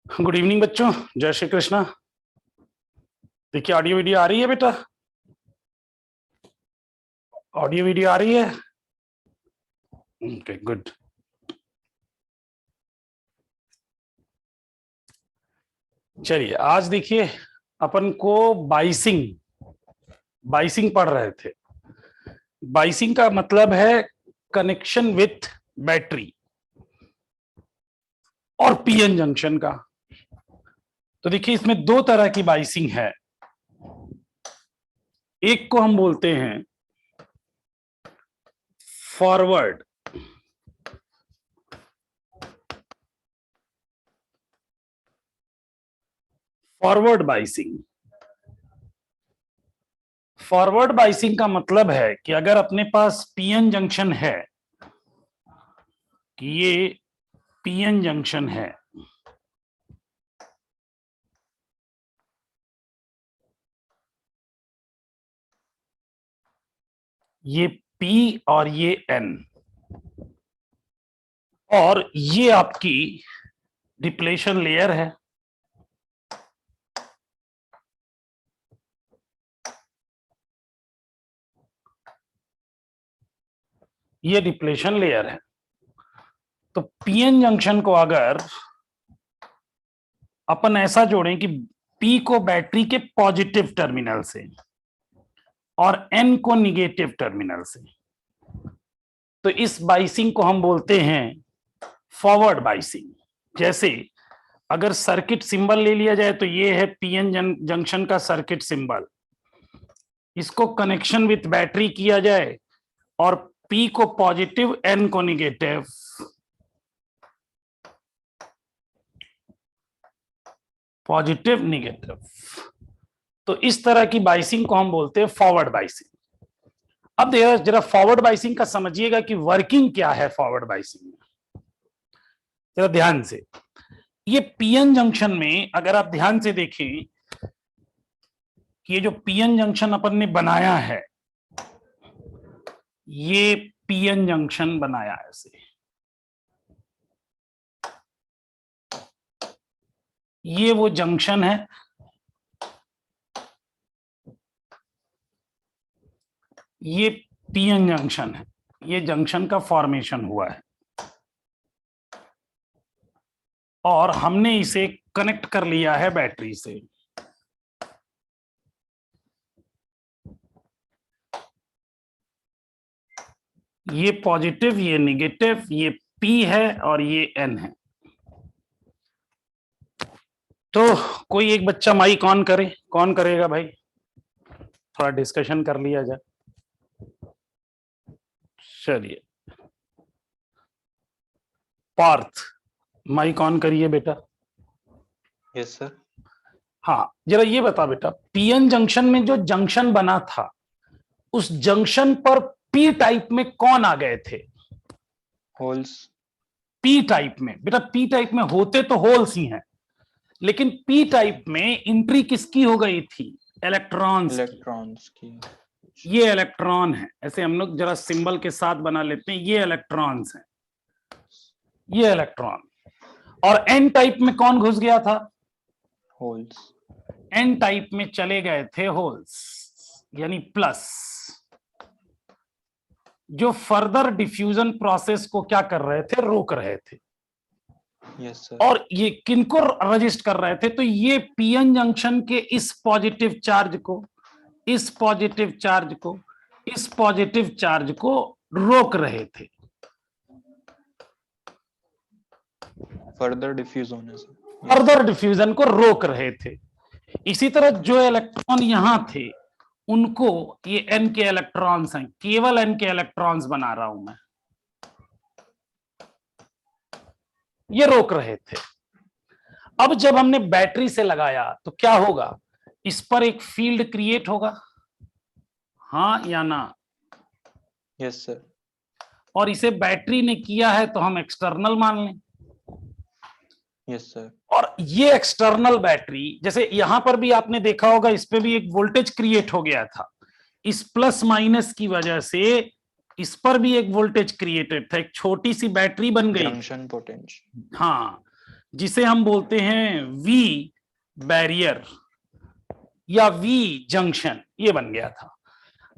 Good evening बच्चों, जय श्री कृष्णा। देखिए ऑडियो वीडियो आ रही है बेटा, ऑडियो वीडियो आ रही है। Okay good. चलिए आज देखिए अपन को बाइसिंग बाइसिंग पढ़ रहे थे। बाइसिंग का मतलब है कनेक्शन विथ बैटरी और पीएन जंक्शन का। तो देखिए इसमें दो तरह की बाइसिंग है। एक को हम बोलते हैं forward forward biasing. Forward biasing का मतलब है कि अगर अपने पास पीएन जंक्शन है कि ये पीएन जंक्शन है, ये P और ये N, और ये आपकी डिप्लेशन लेयर है। ये डिप्लेशन लेयर है। तो पीएन जंक्शन को अगर अपन ऐसा जोड़ें कि P को बैटरी के पॉजिटिव टर्मिनल से और N को निगेटिव टर्मिनल से, तो इस बाइसिंग को हम बोलते हैं फॉरवर्ड बाइसिंग। जैसे अगर सर्किट सिंबल ले लिया जाए तो ये है पीएन जंक्शन का सर्किट सिंबल। इसको कनेक्शन विथ बैटरी किया जाए और P को पॉजिटिव N को निगेटिव, पॉजिटिव निगेटिव, तो इस तरह की बाइसिंग को हम बोलते हैं फॉरवर्ड बाइसिंग। अब देखिए जरा फॉरवर्ड बाइसिंग का समझिएगा कि वर्किंग क्या है फॉरवर्ड बाइसिंग में। जरा ध्यान से, ये पीएन जंक्शन में अगर आप ध्यान से देखें कि ये जो पीएन जंक्शन अपन ने बनाया है, ये पीएन जंक्शन बनाया है ऐसे, ये वो जंक्शन है, ये पीएन जंक्शन है, ये जंक्शन का फॉर्मेशन हुआ है और हमने इसे कनेक्ट कर लिया है बैटरी से। ये पॉजिटिव, ये निगेटिव, ये P है और ये N है। तो कोई एक बच्चा माइक ऑन करे, कौन करेगा भाई? थोड़ा डिस्कशन कर लिया जाए। चलिए पार्थ, माइक ऑन करिए बेटा। Yes sir. हाँ जरा ये बता बेटा, पीएन जंक्शन में जो जंक्शन बना था उस जंक्शन पर पी टाइप में कौन आ गए थे? होल्स। पी टाइप में बेटा, पी टाइप में होते तो होल्स ही हैं, लेकिन पी टाइप में एंट्री किसकी हो गई थी? इलेक्ट्रॉन्स की। ये इलेक्ट्रॉन है, ऐसे हम लोग जरा सिंबल के साथ बना लेते हैं, ये इलेक्ट्रॉन्स हैं, ये इलेक्ट्रॉन। और एन टाइप में कौन घुस गया था? होल्स। एन टाइप में चले गए थे होल्स, यानी प्लस, जो फर्दर डिफ्यूजन प्रोसेस को क्या कर रहे थे? रोक रहे थे। Yes sir. और ये किनको रजिस्ट कर रहे थे? तो ये पीएन जंक्शन के इस पॉजिटिव चार्ज को, इस पॉजिटिव चार्ज को, इस पॉजिटिव चार्ज को रोक रहे थे, फर्दर डिफ्यूज होने से, फर्दर डिफ्यूजन को रोक रहे थे। इसी तरह जो इलेक्ट्रॉन यहां थे उनको, ये एन के इलेक्ट्रॉन्स हैं, केवल एन के इलेक्ट्रॉन्स बना रहा हूं मैं, ये रोक रहे थे। अब जब हमने बैटरी से लगाया तो क्या होगा? इस पर एक फील्ड क्रिएट होगा, हाँ या ना? Yes sir. और इसे बैटरी ने किया है तो हम एक्सटर्नल मान लें। Yes sir. और ये एक्सटर्नल बैटरी, जैसे यहां पर भी आपने देखा होगा, इस पे भी एक वोल्टेज क्रिएट हो गया था, इस प्लस माइनस की वजह से इस पर भी एक वोल्टेज क्रिएटेड था, एक छोटी सी बैटरी बन गई, जंक्शन पोटेंशियल। हाँ, जिसे हम बोलते हैं वी बैरियर या वी जंक्शन, ये बन गया था।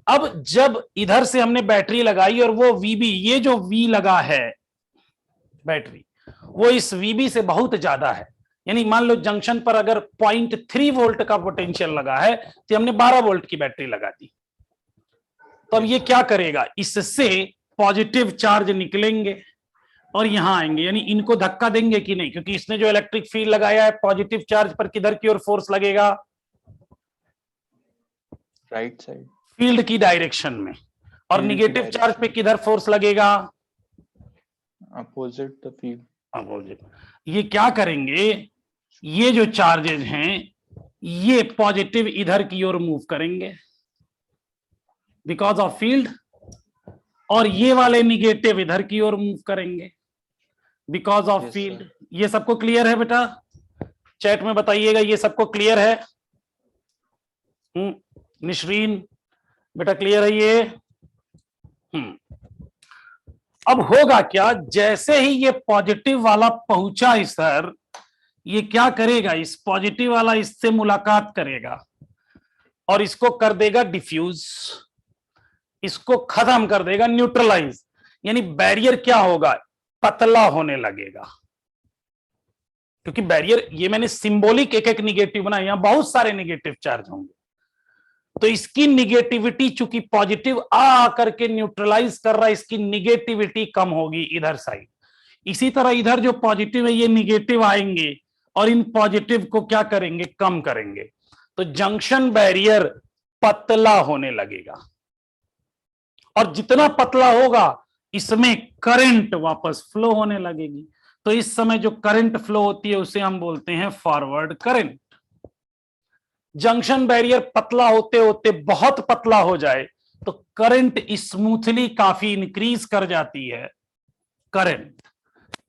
अब जब इधर से हमने बैटरी लगाई और वो वीबी, ये जो वी लगा है बैटरी, वो इस वीबी से बहुत ज्यादा है, यानी मान लो जंक्शन पर अगर 0.3 वोल्ट का पोटेंशियल लगा है तो हमने 12 वोल्ट की बैटरी लगा दी। तो अब ये क्या करेगा, इससे पॉजिटिव चार्ज निकलेंगे और यहां आएंगे, यानी इनको धक्का देंगे कि नहीं, क्योंकि इसने जो इलेक्ट्रिक फील्ड लगाया है पॉजिटिव चार्ज पर किधर की ओर फोर्स लगेगा, राइट साइड, फील्ड की डायरेक्शन में, और फील्ड की निगेटिव चार्ज पे डायरेक्शन, किधर फोर्स लगेगा, अपोजिट द फील्ड। अपोजिट। ये क्या करेंगे, ये जो चार्जेज हैं ये पॉजिटिव इधर की ओर मूव करेंगे बिकॉज ऑफ फील्ड, और ये वाले निगेटिव इधर की ओर मूव करेंगे because of Yes, field. sir. ये सबको क्लियर है बेटा, चैट में बताइएगा ये सबको क्लियर है। निशरीन बेटा क्लियर है ये। अब होगा क्या, जैसे ही ये पॉजिटिव वाला पहुंचा इस सर, ये क्या करेगा, इस पॉजिटिव वाला इससे मुलाकात करेगा और इसको कर देगा डिफ्यूज, इसको खत्म कर देगा, न्यूट्रलाइज, यानी बैरियर क्या होगा, पतला होने लगेगा। क्योंकि बैरियर, ये मैंने सिंबॉलिक एक एक निगेटिव बनाया, यहां बहुत सारे निगेटिव चार्ज होंगे, तो इसकी निगेटिविटी चूंकि पॉजिटिव आ करके न्यूट्रलाइज कर रहा है, इसकी निगेटिविटी कम होगी इधर साइड। इसी तरह इधर जो पॉजिटिव है ये निगेटिव आएंगे और इन पॉजिटिव को क्या करेंगे, कम करेंगे, तो जंक्शन बैरियर पतला होने लगेगा, और जितना पतला होगा इसमें करंट वापस फ्लो होने लगेगी। तो इस समय जो करंट फ्लो होती है उसे हम बोलते हैं फॉरवर्ड करंट। जंक्शन बैरियर पतला होते होते बहुत पतला हो जाए तो करंट स्मूथली काफी इंक्रीज कर जाती है करंट।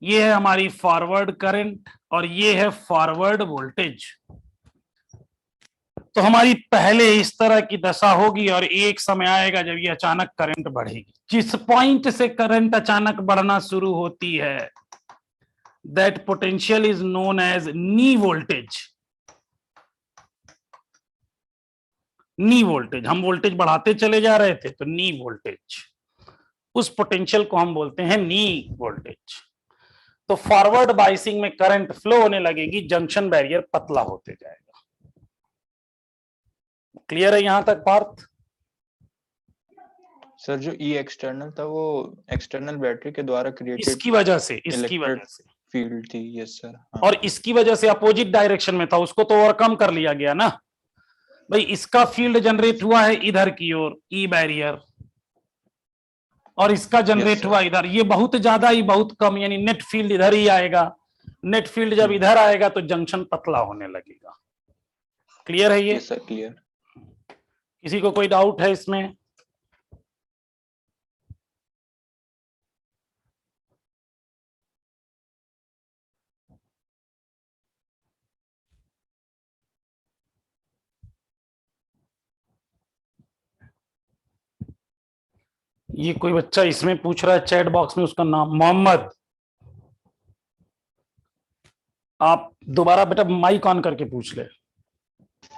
ये है हमारी फॉरवर्ड करंट और ये है फॉरवर्ड वोल्टेज। तो हमारी पहले इस तरह की दशा होगी और एक समय आएगा जब ये अचानक करंट बढ़ेगी। जिस पॉइंट से करंट अचानक बढ़ना शुरू होती है that potential is known as knee voltage. Knee voltage, हम वोल्टेज बढ़ाते चले जा रहे थे तो नी वोल्टेज, उस पोटेंशियल को हम बोलते हैं नी वोल्टेज। तो फॉरवर्ड बाइसिंग में करंट फ्लो होने लगेगी, जंक्शन बैरियर पतला होते जाएगा। क्लियर है यहां तक पार्थ? सर जो ई एक्सटर्नल था वो एक्सटर्नल बैटरी के द्वारा क्रिएटेड इसकी वजह से, इसकी वजह से फील्ड थी। Yes sir. और इसकी वजह से अपोजिट डायरेक्शन में था, उसको तो ओवरकम कर लिया गया ना भाई। इसका फील्ड जनरेट हुआ है इधर की ओर ई बैरियर, और इसका जनरेट हुआ इधर, ये बहुत ज्यादा ही बहुत कम, यानी नेट फील्ड इधर ही आएगा। नेट फील्ड जब इधर आएगा तो जंक्शन पतला होने लगेगा। क्लियर है ये? Yes sir, clear. किसी को कोई डाउट है इसमें? ये कोई बच्चा इसमें पूछ रहा है चैट बॉक्स में, उसका नाम मोहम्मद। आप दोबारा बेटा माइक ऑन करके पूछ ले,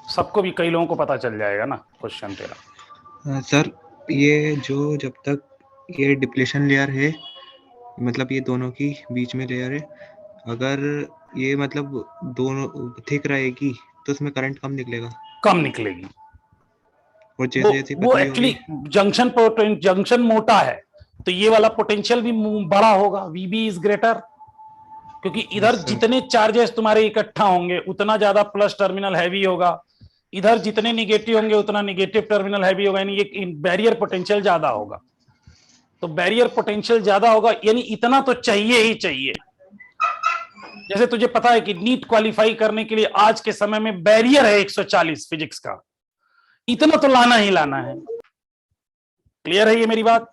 सबको भी, कई लोगों को पता चल जाएगा ना क्वेश्चन तेरा। सर ये जो जब तक ये डिप्लेशन लेयर है, मतलब ये दोनों की बीच में लेयर है, अगर ये मतलब दोनों थिक रहेगी तो उसमें करंट कम निकलेगा? कम निकलेगी। और जैसे जैसे वो पतली एक्चुअली होगी, जंक्शन मोटा है तो ये वाला पोटेंशियल भी बड़ा होगा, वीबी इज ग्रेटर, क्योंकि इधर Yes, sir. जितने चार्जेस तुम्हारे इकट्ठा होंगे उतना ज्यादा प्लस टर्मिनल हैवी होगा, इधर जितने निगेटिव होंगे उतना निगेटिव टर्मिनल हैवी होगा, यानी ये बैरियर पोटेंशियल ज्यादा होगा। तो बैरियर पोटेंशियल ज्यादा होगा यानी इतना तो चाहिए ही चाहिए। जैसे तुझे पता है कि नीट क्वालिफाई करने के लिए आज के समय में बैरियर है 140 फिजिक्स का, इतना तो लाना ही लाना है। क्लियर है ये मेरी बात?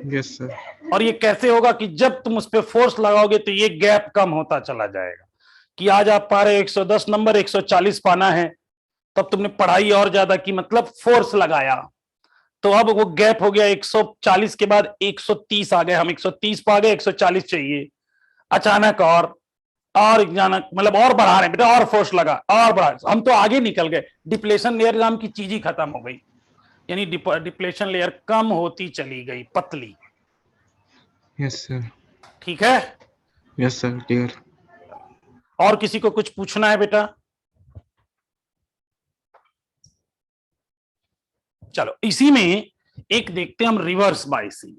Yes sir. और ये कैसे होगा कि जब तुम उस पर फोर्स लगाओगे तो ये गैप कम होता चला जाएगा, कि आज आप पा रहे 110 नंबर, 140 पाना है, तब तुमने पढ़ाई और ज्यादा की, मतलब फोर्स लगाया, तो अब वो गैप हो गया 140 के बाद 130 आ गए, हम 130 पा गए, 140 चाहिए अचानक, और और अचानक मतलब और बढ़ा रहे हैं बेटा, और फोर्स लगा और बढ़ा, हम तो आगे निकल गए, डिप्लेशन लेयर नाम की चीज ही खत्म हो गई, यानी डिप्लेशन लेयर कम होती चली गई, पतली। Yes sir. ठीक है, यस सर, क्लियर। और किसी को कुछ पूछना है बेटा? चलो इसी में एक देखते हैं हम, reverse biasing.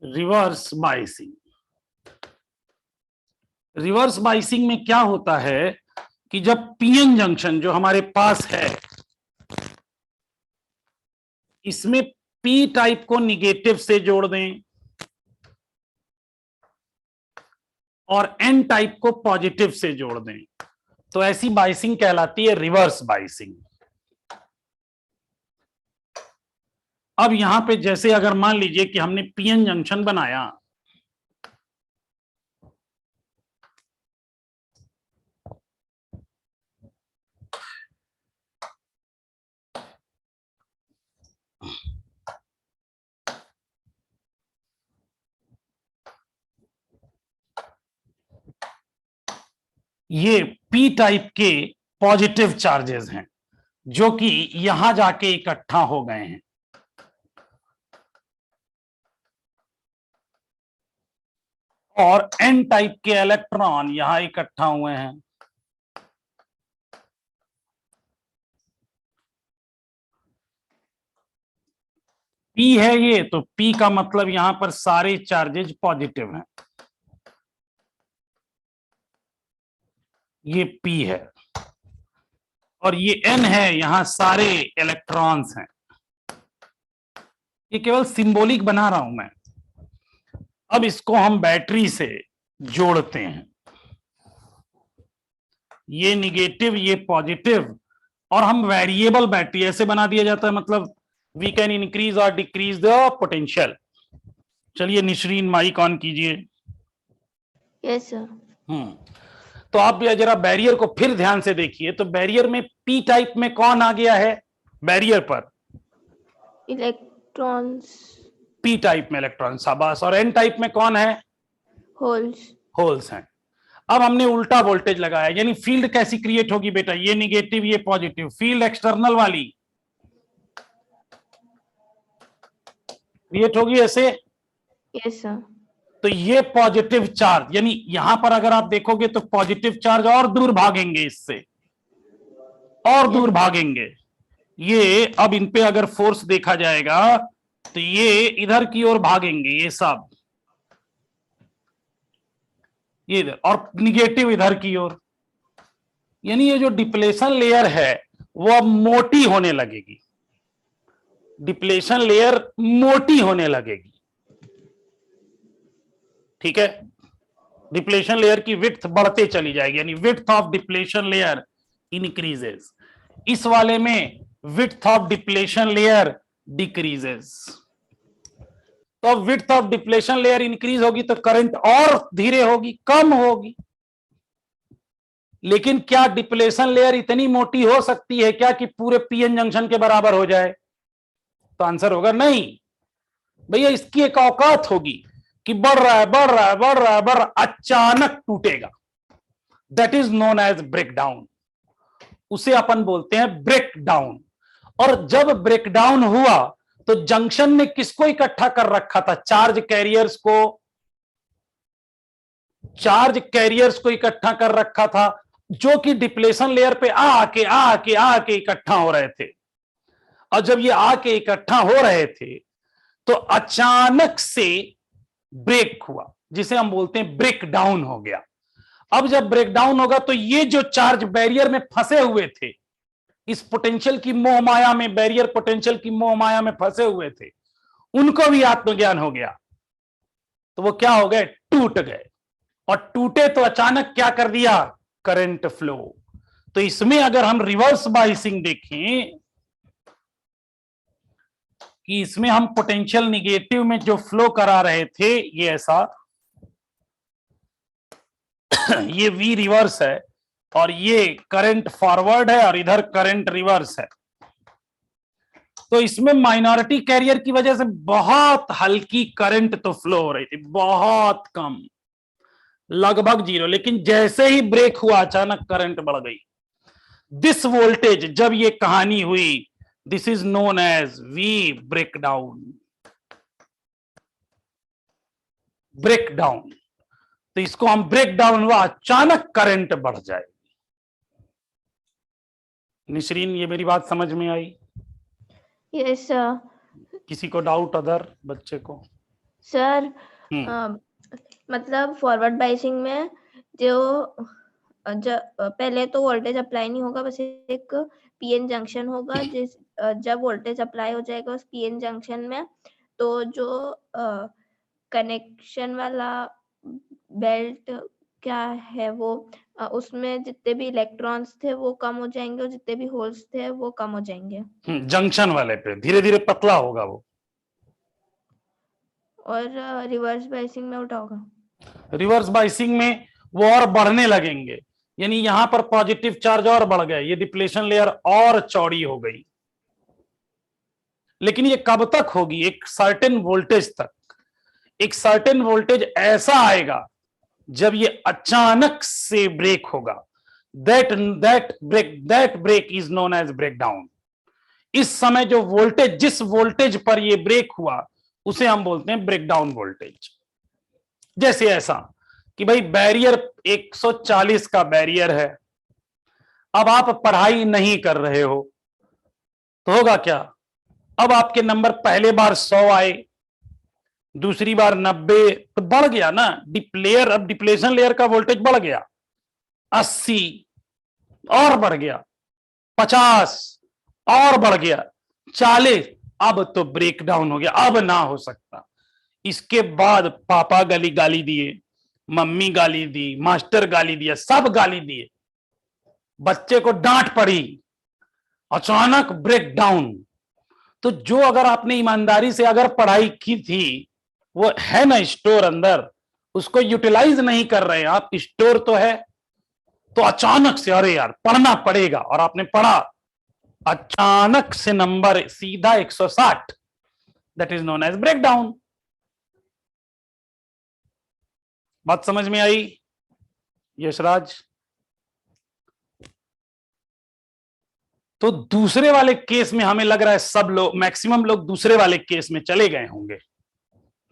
Reverse biasing, reverse बाइसिंग में क्या होता है कि जब पीएन जंक्शन जो हमारे पास है, इसमें पी टाइप को निगेटिव से जोड़ दें और एन टाइप को पॉजिटिव से जोड़ दें, तो ऐसी बाइसिंग कहलाती है रिवर्स बाइसिंग। अब यहां पे जैसे अगर मान लीजिए कि हमने पीएन जंक्शन बनाया, ये पी टाइप के पॉजिटिव चार्जेस हैं जो कि यहां जाके इकट्ठा हो गए हैं, और एन टाइप के इलेक्ट्रॉन यहां इकट्ठा हुए हैं। पी है ये, तो पी का मतलब यहां पर सारे चार्जेज पॉजिटिव हैं, ये पी है, और ये एन है, यहां सारे इलेक्ट्रॉन्स हैं। ये केवल सिंबॉलिक बना रहा हूं मैं। अब इसको हम बैटरी से जोड़ते हैं, ये निगेटिव ये पॉजिटिव, और हम वेरिएबल बैटरी ऐसे बना दिया जाता है, मतलब वी कैन इंक्रीज और डिक्रीज द पोटेंशियल। चलिए निशरीन माइक ऑन कीजिए। Yes sir. तो आप भी जरा बैरियर को फिर ध्यान से देखिए, तो बैरियर में पी टाइप में कौन आ गया है बैरियर पर? इलेक्ट्रॉन्स। पी टाइप में इलेक्ट्रॉन, शाबाश। और एन टाइप में कौन है? होल्स। होल्स हैं। अब हमने उल्टा वोल्टेज लगाया, यानी फील्ड कैसी क्रिएट होगी बेटा? ये निगेटिव ये पॉजिटिव, फील्ड एक्सटर्नल वाली क्रिएट होगी ऐसे। Yes sir. तो ये पॉजिटिव चार्ज, यानी यहां पर अगर आप देखोगे तो पॉजिटिव चार्ज और दूर भागेंगे, इससे और दूर भागेंगे। ये अब इन पे अगर फोर्स देखा जाएगा तो ये इधर की ओर भागेंगे, ये सब ये इधर, और निगेटिव इधर की ओर। यानी ये जो डिप्लेशन लेयर है वो अब मोटी होने लगेगी, डिप्लेशन लेयर मोटी होने लगेगी। ठीक है, डिप्लेशन लेयर की विड्थ बढ़ते चली जाएगी, यानी width of depletion layer increases. इस वाले में width of depletion layer decreases. तो अब width of depletion layer increase होगी तो करंट और धीरे होगी, कम होगी। लेकिन क्या डिप्लेशन लेयर इतनी मोटी हो सकती है क्या कि पूरे पीएन जंक्शन के बराबर हो जाए? तो आंसर होगा नहीं भैया, इसकी एक औकात होगी कि बढ़ रहा है बढ़ रहा है बढ़ रहा है बढ़ रहा है, अचानक टूटेगा। That is known as breakdown, उसे अपन बोलते हैं ब्रेक डाउन। और जब ब्रेक डाउन हुआ तो जंक्शन ने किसको इकट्ठा कर रखा था? चार्ज कैरियर्स को, चार्ज कैरियर्स को इकट्ठा कर रखा था, जो कि डिप्लेशन लेयर पे आके इकट्ठा हो रहे थे। और जब ये आके इकट्ठा हो रहे थे तो अचानक से ब्रेक हुआ, जिसे हम बोलते हैं ब्रेक डाउन हो गया। अब जब ब्रेक डाउन होगा तो ये जो चार्ज बैरियर में फंसे हुए थे, इस पोटेंशियल की मोह माया में, बैरियर पोटेंशियल की मोह माया में फंसे हुए थे, उनको भी आत्मज्ञान हो गया। तो वो क्या हो गए? टूट गए। और टूटे तो अचानक क्या कर दिया? Current flow. तो इसमें अगर हम रिवर्स बाइसिंग देखें कि इसमें हम पोटेंशियल निगेटिव में जो फ्लो करा रहे थे, ये ऐसा ये वी रिवर्स है, और ये करंट फॉरवर्ड है और इधर करंट रिवर्स है। तो इसमें माइनॉरिटी कैरियर की वजह से बहुत हल्की करंट तो फ्लो हो रही थी, बहुत कम, लगभग जीरो। लेकिन जैसे ही ब्रेक हुआ अचानक करंट बढ़ गई। दिस वोल्टेज, जब ये कहानी हुई, this is known as V breakdown. Breakdown, तो इसको हम ब्रेकडाउन हुआ, अचानक करंट बढ़ जाए। निशरीन, ये मेरी बात समझ में आई? Yes sir. किसी को डाउट अदर बच्चे को? सर हम्म, मतलब फॉरवर्ड बाइसिंग में जो पहले तो वोल्टेज अप्लाई नहीं होगा, बस एक पीएन जंक्शन होगा। जब वोल्टेज अप्लाई हो जाएगा उस पीएन जंक्शन में, तो जो कनेक्शन वाला बेल्ट क्या है वो, उसमें जितने भी इलेक्ट्रॉन्स थे वो कम हो जाएंगे और जितने भी होल्स थे वो कम हो जाएंगे। जंक्शन वाले पे धीरे धीरे पतला होगा वो, और रिवर्स बाइसिंग में उल्टा होगा। रिवर्स बाइसिंग में वो और बढ़ने लगेंगे, यानी यहां पर पॉजिटिव चार्ज और बढ़ गए, ये डिप्लेशन लेयर और चौड़ी हो गई। लेकिन ये कब तक होगी? एक सर्टेन वोल्टेज तक। एक सर्टेन वोल्टेज ऐसा आएगा जब ये अचानक से ब्रेक होगा। That break is known as breakdown. इस समय जो वोल्टेज, जिस वोल्टेज पर ये ब्रेक हुआ, उसे हम बोलते हैं ब्रेकडाउन वोल्टेज। जैसे ऐसा कि भाई बैरियर 140 का बैरियर है, अब आप पढ़ाई नहीं कर रहे हो, तो होगा क्या? अब आपके नंबर पहले बार 100 आए, दूसरी बार 90, तो बढ़ गया ना डिप्लेयर। अब डिप्लेशन लेयर का वोल्टेज बढ़ गया, 80 और बढ़ गया, 50 और बढ़ गया, 40। अब तो ब्रेक डाउन हो गया, अब ना हो सकता। इसके बाद पापा गाली दिए, मम्मी गाली दी, मास्टर गाली दिया, सब गाली दिए, बच्चे को डांट पड़ी, अचानक ब्रेक डाउन। तो जो अगर आपने ईमानदारी से अगर पढ़ाई की थी, वो है ना स्टोर अंदर, उसको यूटिलाइज नहीं कर रहे हैं आप, स्टोर तो है, तो अचानक से अरे यार पढ़ना पड़ेगा, और आपने पढ़ा, अचानक से नंबर सीधा 160, that is known as breakdown. बात समझ में आई यशराज? तो दूसरे वाले केस में हमें लग रहा है सब लोग, मैक्सिमम लोग दूसरे वाले केस में चले गए होंगे।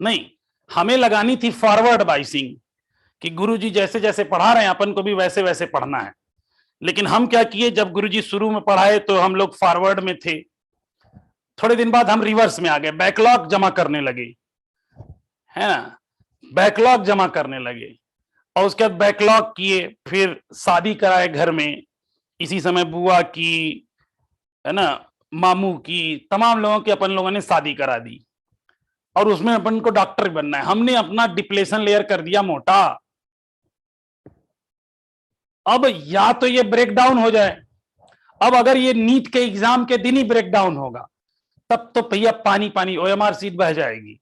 नहीं, हमें लगानी थी फॉरवर्ड बाइसिंग, कि गुरुजी जैसे जैसे पढ़ा रहे हैं अपन को भी वैसे वैसे पढ़ना है। लेकिन हम क्या किए, जब गुरुजी शुरू में पढ़ाए तो हम लोग फॉरवर्ड में थे, थोड़े दिन बाद हम रिवर्स में आ गए, बैकलॉग जमा करने लगे, है ना, बैकलॉग जमा करने लगे। और उसके बाद बैकलॉग किए, फिर शादी कराए घर में, इसी समय बुआ की, है ना, मामू की, तमाम लोगों की अपन लोगों ने शादी करा दी, और उसमें अपन को डॉक्टर बनना है। हमने अपना डिप्लेशन लेयर कर दिया मोटा। अब या तो ये ब्रेक डाउन हो जाए, अब अगर ये नीट के एग्जाम के दिन ही ब्रेक डाउन होगा, तब तो भैया पानी पानी ओएमआर सीट बह जाएगी।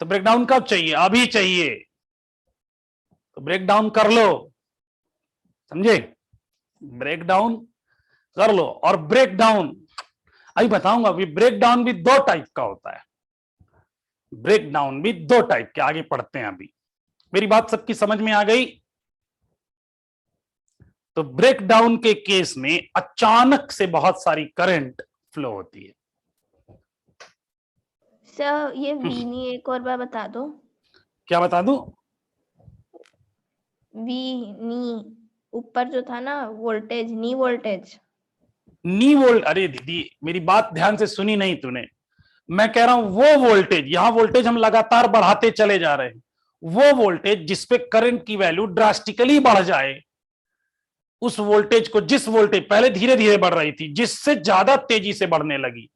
तो ब्रेक डाउन कब चाहिए? अभी चाहिए, तो ब्रेक डाउन कर लो, समझे? ब्रेक डाउन कर लो। और ब्रेक डाउन अभी बताऊंगा, अभी ब्रेक डाउन भी दो टाइप का होता है। ब्रेक डाउन भी दो टाइप के, आगे पढ़ते हैं अभी। मेरी बात सबकी समझ में आ गई? तो ब्रेक डाउन के केस में अचानक से बहुत सारी करंट फ्लो होती है। सर ये वी नी एक और बार बता दो। क्या बता दूं? वी नी ऊपर जो था ना वोल्टेज, नी वोल्टेज। नी वोल्ट, अरे दीदी मेरी बात ध्यान से सुनी नहीं तूने। मैं कह रहा हूं वो वोल्टेज, यहां वोल्टेज हम लगातार बढ़ाते चले जा रहे हैं, वो वोल्टेज जिसपे करंट की वैल्यू ड्रास्टिकली बढ़ जाए, उस वोल्टेज को, जिस वोल्टेज पहले धीरे धीरे बढ़ रही थी, जिससे ज्यादा तेजी से बढ़ने लगी,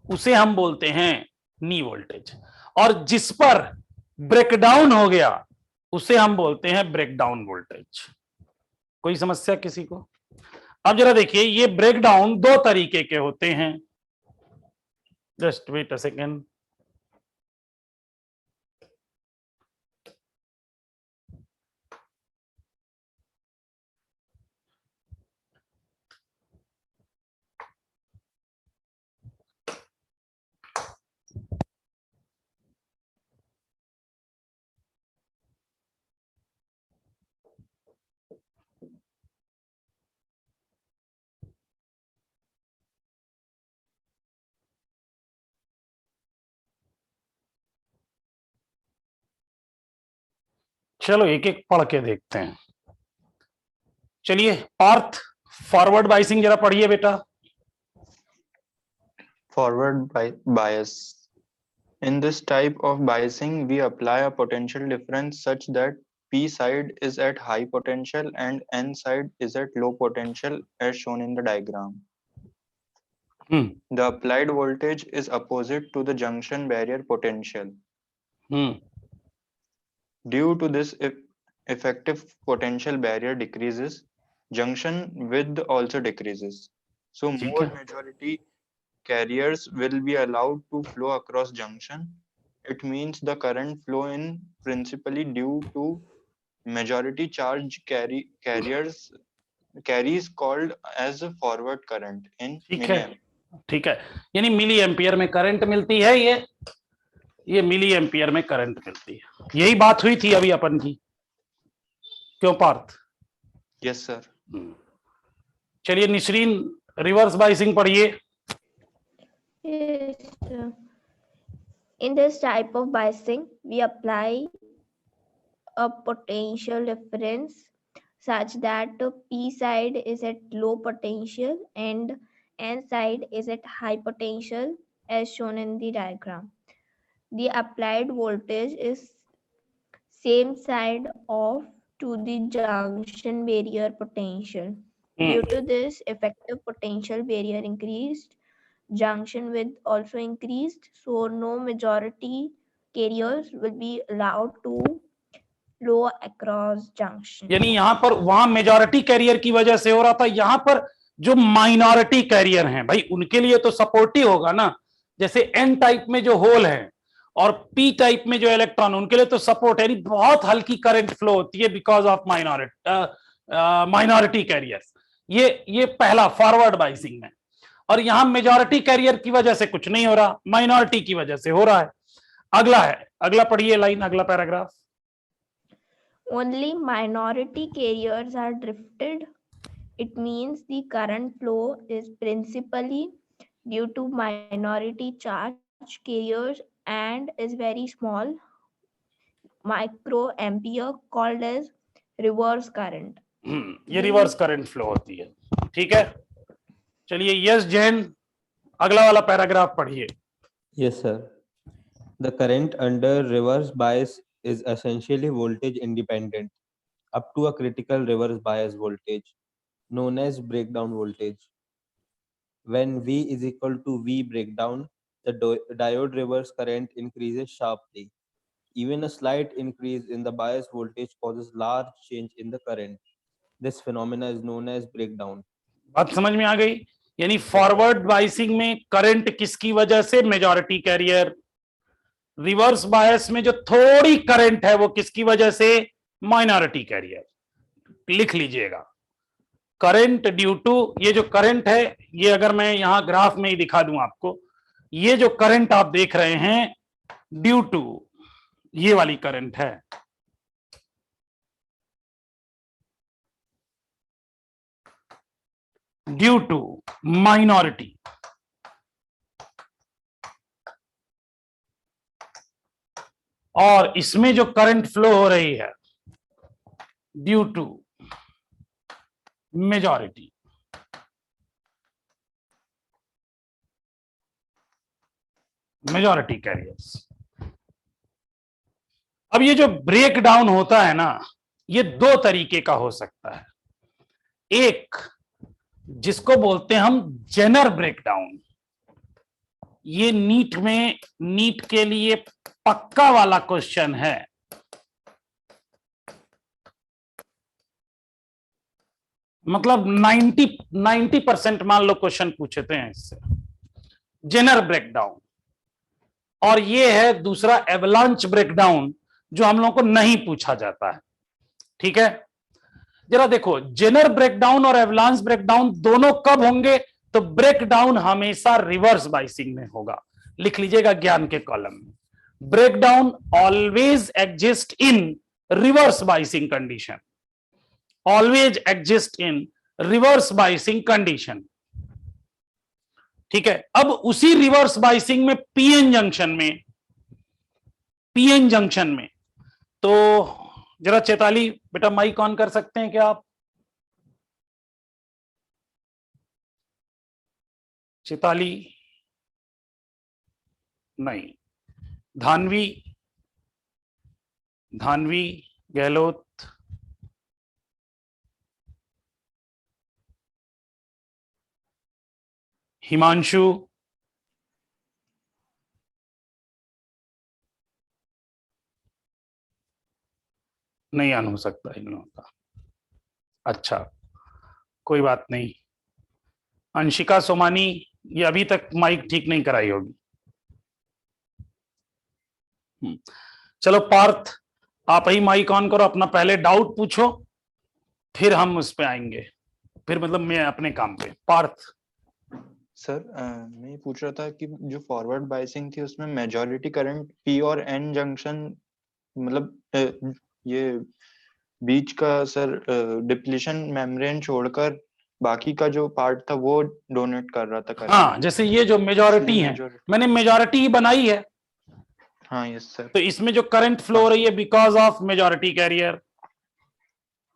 उसे हम बोलते हैं नी वोल्टेज। और जिस पर ब्रेकडाउन हो गया, उसे हम बोलते हैं ब्रेकडाउन वोल्टेज। कोई समस्या किसी को? अब जरा देखिए, ये ब्रेकडाउन दो तरीके के होते हैं। Just wait a second. चलो एक एक पढ़ के देखते हैं। चलिए पार्थ, फॉरवर्ड बाइसिंग जरा पढ़िए बेटा। Forward bias. In this type of biasing, we apply a potential difference such that P side is at high potential and N side is at low potential as shown in the diagram. The applied voltage is opposite to the junction barrier potential. Due to this, effective potential barrier decreases, junction width also decreases. So more majority carriers will be allowed to flow across junction. It means the current flow in principally due to majority charge carries called as a forward current in milliamp. ठीक है, यानी milli ampere में current मिलती है, ये milli ampere में current मिलती है। यही बात हुई थी अभी अपन की, क्यों पार्थ? Yes sir. चलिए निसरीन, रिवर्स बाइसिंग पढ़िए। Yes, sir. In this type of biasing, we apply a potential difference such that P side is at low potential and N side is at high potential as shown in the diagram. The applied voltage is same side of to the junction barrier potential. Due to this, effective potential barrier increased, junction width also increased, so no majority carriers will be allowed to flow across junction. यानी यहाँ पर वहां majority career की वजह से हो रहा था, यहाँ पर जो माइनॉरिटी कैरियर हैं भाई उनके लिए तो सपोर्टिव होगा ना। जैसे एन टाइप में जो होल है और पी टाइप में जो इलेक्ट्रॉन, उनके लिए तो सपोर्ट है, यानी बहुत हल्की करंट फ्लो होती है बिकॉज ऑफ माइनॉरिटी कैरियर्स। ये पहला फॉरवर्ड बाइसिंग में। और यहां मेजॉरिटी कैरियर की वजह से कुछ नहीं हो रहा, माइनॉरिटी की वजह से हो रहा है। अगला पढ़िए लाइन, अगला paragraph. Only minority carriers are drifted. It means the current flow is principally due to minority charge carriers and is very small microampere called as reverse current. ये रिवर्स करंट फ्लो होती है। ठीक है, चलिए yes Jain, अगला वाला paragraph पढ़िए। Yes, sir. The current under reverse bias is essentially voltage independent up to a critical reverse bias voltage known as breakdown voltage. When V is equal to V breakdown, the diode reverse current increases sharply. Even a slight increase in the bias voltage causes large change in the current. This phenomena is known as breakdown. बात समझ में आ गई? यानी forward biasing में current किसकी वजह से? Majority career. Reverse bias में जो थोड़ी करंट है वो किसकी वजह से? Minority carrier. लिख लीजिएगा, करंट ड्यू टू, ये जो करंट है, ये अगर मैं यहां ग्राफ में ही दिखा दूं आपको, ये जो करंट आप देख रहे हैं ड्यू टू, ये वाली करंट है, ड्यू टू माइनॉरिटी। और इसमें जो करंट फ्लो हो रही है due to majority. Majority carriers. अब ये जो ब्रेक डाउन होता है ना, ये दो तरीके का हो सकता है। एक जिसको बोलते हैं हम जेनर ब्रेकडाउन, ये नीट के लिए पक्का वाला क्वेश्चन है। मतलब 90% मान लो क्वेश्चन पूछे थे इससे, जेनर ब्रेकडाउन। और ये है दूसरा एवलांच ब्रेकडाउन, जो हम लोगों को नहीं पूछा जाता है। ठीक है, जरा देखो, जेनर ब्रेकडाउन और एवलांच ब्रेकडाउन दोनों कब होंगे? तो ब्रेकडाउन हमेशा रिवर्स बाइसिंग में होगा। लिख लीजिएगा ज्ञान के कॉलम में, breakdown always exist in reverse biasing condition. Always exist in reverse biasing condition. ठीक है, अब उसी रिवर्स बाइसिंग में पीएन जंक्शन में तो जरा चैताली बेटा माइक ऑन कर सकते हैं क्या आप? चैताली नहीं, धानवी, धानवी गहलोत, हिमांशु, नहीं ऑन हो सकता इन लोगों का। अच्छा कोई बात नहीं। अंशिका सोमानी, ये अभी तक माइक ठीक नहीं कराई होगी। चलो पार्थ, आप ही माइक ऑन करो, अपना पहले डाउट पूछो, फिर हम उस पे आएंगे, फिर मतलब मैं अपने काम पे। पार्थ। सर मैं ये पूछ रहा था कि जो फॉरवर्ड बायसिंग थी उसमें मेजॉरिटी करंट पी और एन जंक्शन, मतलब ये बीच का सर डिप्लीशन मेम्ब्रेन छोड़कर बाकी का जो पार्ट था वो डोनेट कर रहा था करंट। हाँ, जैसे ये जो मेजॉरिटी है, मैंने मेजॉरिटी ही बनाई है, हाँ यस सर। तो इसमें जो करंट फ्लो हो रही है because of majority carrier.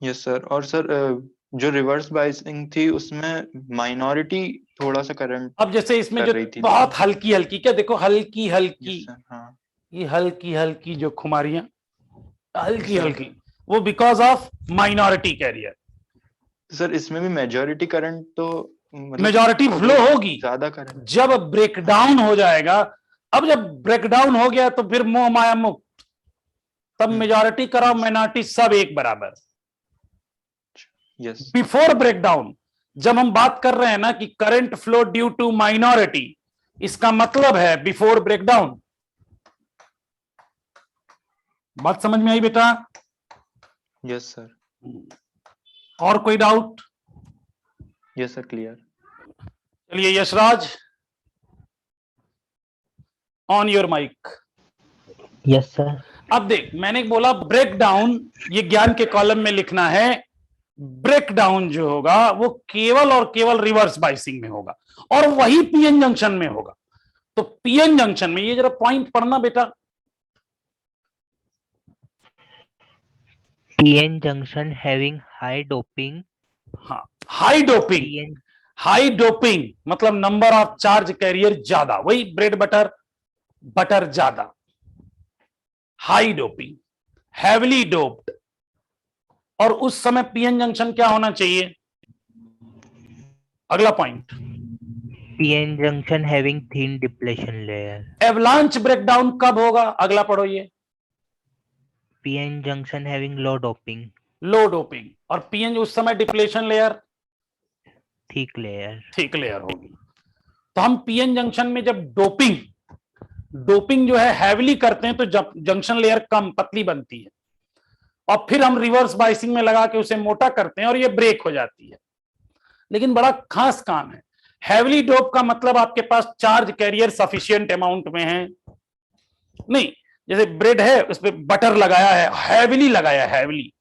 Yes sir. और सर जो रिवर्स बायसिंग थी उसमें माइनॉरिटी थोड़ा सा करंट अब जैसे इसमें कर जो रही थी, बहुत हल्की हल्की, क्या देखो हल्की हल्की, यस सर। हाँ ये हल्की हल्की जो खुमारियां हल्की सर। हल्की, वो because of minority carrier. Sir इसमें भी मेजॉरिटी करंट तो मतलब मेजॉरिटी फ्लो होगी ज्यादा करंट। जब ब्रेकडाउन हो जाएगा। अब जब ब्रेकडाउन हो गया तो फिर मोह माया मुक्त, तब मेजॉरिटी कराओ माइनॉरिटी सब एक बराबर। यस बिफोर ब्रेकडाउन जब हम बात कर रहे हैं ना कि current flow due to minority, इसका मतलब है बिफोर ब्रेकडाउन। बात समझ में आई बेटा? Yes sir. और कोई डाउट? Yes sir clear. चलिए Yashraj, on your mic. Yes sir. अब देख, मैंने बोला ब्रेक डाउन, ये ज्ञान के कॉलम में लिखना है। ब्रेक डाउन जो होगा वो केवल और केवल रिवर्स बाइसिंग में होगा, और वही पीएन जंक्शन में होगा। तो पीएन जंक्शन में ये जरा पॉइंट पढ़ना बेटा। PN junction having high doping. हाँ, high doping. PN high doping मतलब नंबर ऑफ चार्ज कैरियर ज्यादा, वही ब्रेड बटर, बटर ज्यादा। High doping, heavily doped. और उस समय पीएन जंक्शन क्या होना चाहिए? अगला point, PN junction having thin depletion layer. Avalanche breakdown कब होगा? अगला पढ़ो ये। PN junction having low doping. Low doping. और पीएन उस समय depletion layer thick layer. Thick layer होगी। तो हम पीएन जंक्शन में जब डोपिंग जो है हैविली करते हैं तो जब जंक्शन लेयर कम पतली बनती है, और फिर हम रिवर्स बाइसिंग में लगा के उसे मोटा करते हैं और ये ब्रेक हो जाती है। लेकिन बड़ा खास काम है। हैविली डोप का मतलब आपके पास चार्ज कैरियर सफिशिएंट अमाउंट में है नहीं। जैसे ब्रेड है उस पर बटर लगाया है, हैविली लगाया है, हैविली,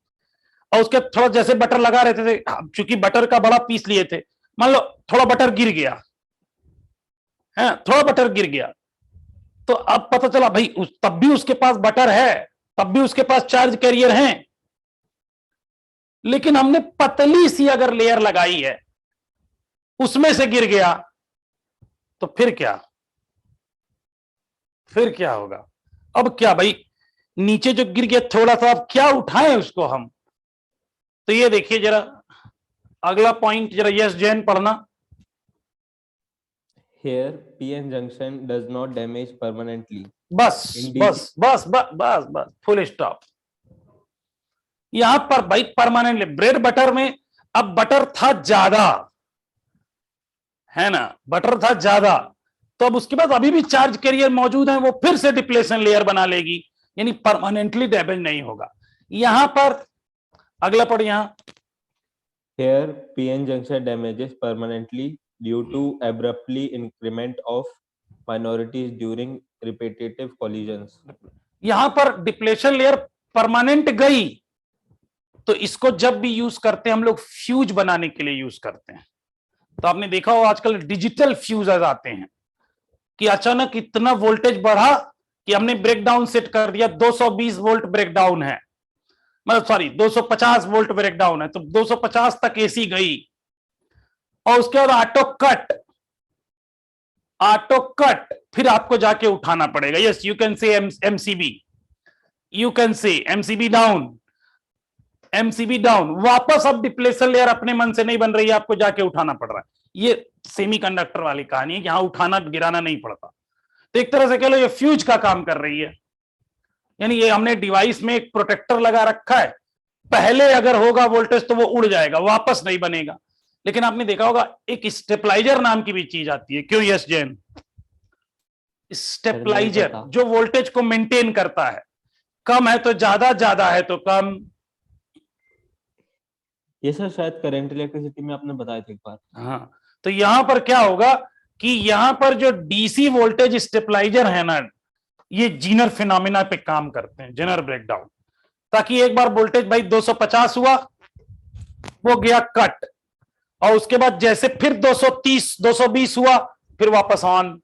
और उसके थोड़ा जैसे बटर लगा रहे थे, चूंकि बटर का बड़ा पीस लिए थे, मान लो थोड़ा बटर गिर गया है, थोड़ा बटर गिर गया, तो अब पता चला भाई तब भी उसके पास बटर है, तब भी उसके पास चार्ज कैरियर हैं, लेकिन हमने पतली सी अगर लेयर लगाई है, उसमें से गिर गया, तो फिर क्या होगा? अब क्या भाई, नीचे जो गिर गया थोड़ा सा, अब क्या उठाएं उसको हम? तो ये देखिए जरा अगला पॉइंट, जरा यस जैन पढ़ना। Here, PN junction does not damage permanently. बस Indeed. बस बस बस बस बस फुल स्टॉप। यहां पर भाई परमानेंटली ब्रेड बटर में, अब बटर था ज्यादा है ना, बटर था ज्यादा, तो अब उसके बाद अभी भी चार्ज कैरियर मौजूद है, वो फिर से डिप्लेशन लेयर बना लेगी, यानी परमानेंटली डैमेज नहीं होगा। यहां पर अगला पढ़, यहां Here, PN junction damages permanently due to abruptly increment of minorities during repetitive collisions. यहां पर डिप्लेशन लेयर परमानेंट गई, तो इसको जब भी यूज करते हैं हम लोग फ्यूज बनाने के लिए यूज करते हैं। तो आपने देखा हो आजकल डिजिटल फ्यूजर्स आते हैं कि अचानक इतना वोल्टेज बढ़ा कि हमने ब्रेकडाउन सेट कर दिया, 220 वोल्ट ब्रेकडाउन है, मतलब सॉरी 250 वोल्ट ब्रेकडाउन है, तो 250 तक एसी गई और उसके बाद ऑटो कट फिर आपको जाके उठाना पड़ेगा। Yes, you can say MCB, you can say MCB down, वापस अब डिप्लेशन लेयर अपने मन से नहीं बन रही है, आपको जाके उठाना पड़ रहा है। ये सेमीकंडक्टर वाली कहानी है कि यहां उठाना गिराना नहीं पड़ता। तो एक तरह से कह लो ये फ्यूज का काम कर रही है, यानी ये हमने डिवाइस में एक प्रोटेक्टर लगा रखा है, पहले अगर होगा वोल्टेज तो वो उड़ जाएगा, वापस नहीं बनेगा। लेकिन आपने देखा होगा एक स्टेबलाइजर नाम की भी चीज आती है, क्यों यस जैन? स्टेबलाइजर पता। जो वोल्टेज को मेंटेन करता है, कम है तो ज्यादा, ज्यादा है तो कम। ये सर शायद करंट इलेक्ट्रिसिटी में आपने बताया था एक बार। हाँ, तो यहां पर क्या होगा कि यहां पर जो डीसी वोल्टेज स्टेबलाइजर है ना, ये जीनर फिनोमिना पे काम करते हैं, जेनर ब्रेकडाउन, ताकि एक बार वोल्टेज भाई 250 हुआ, वो गया कट, और उसके बाद जैसे फिर 230 220 हुआ, फिर वापस ऑन।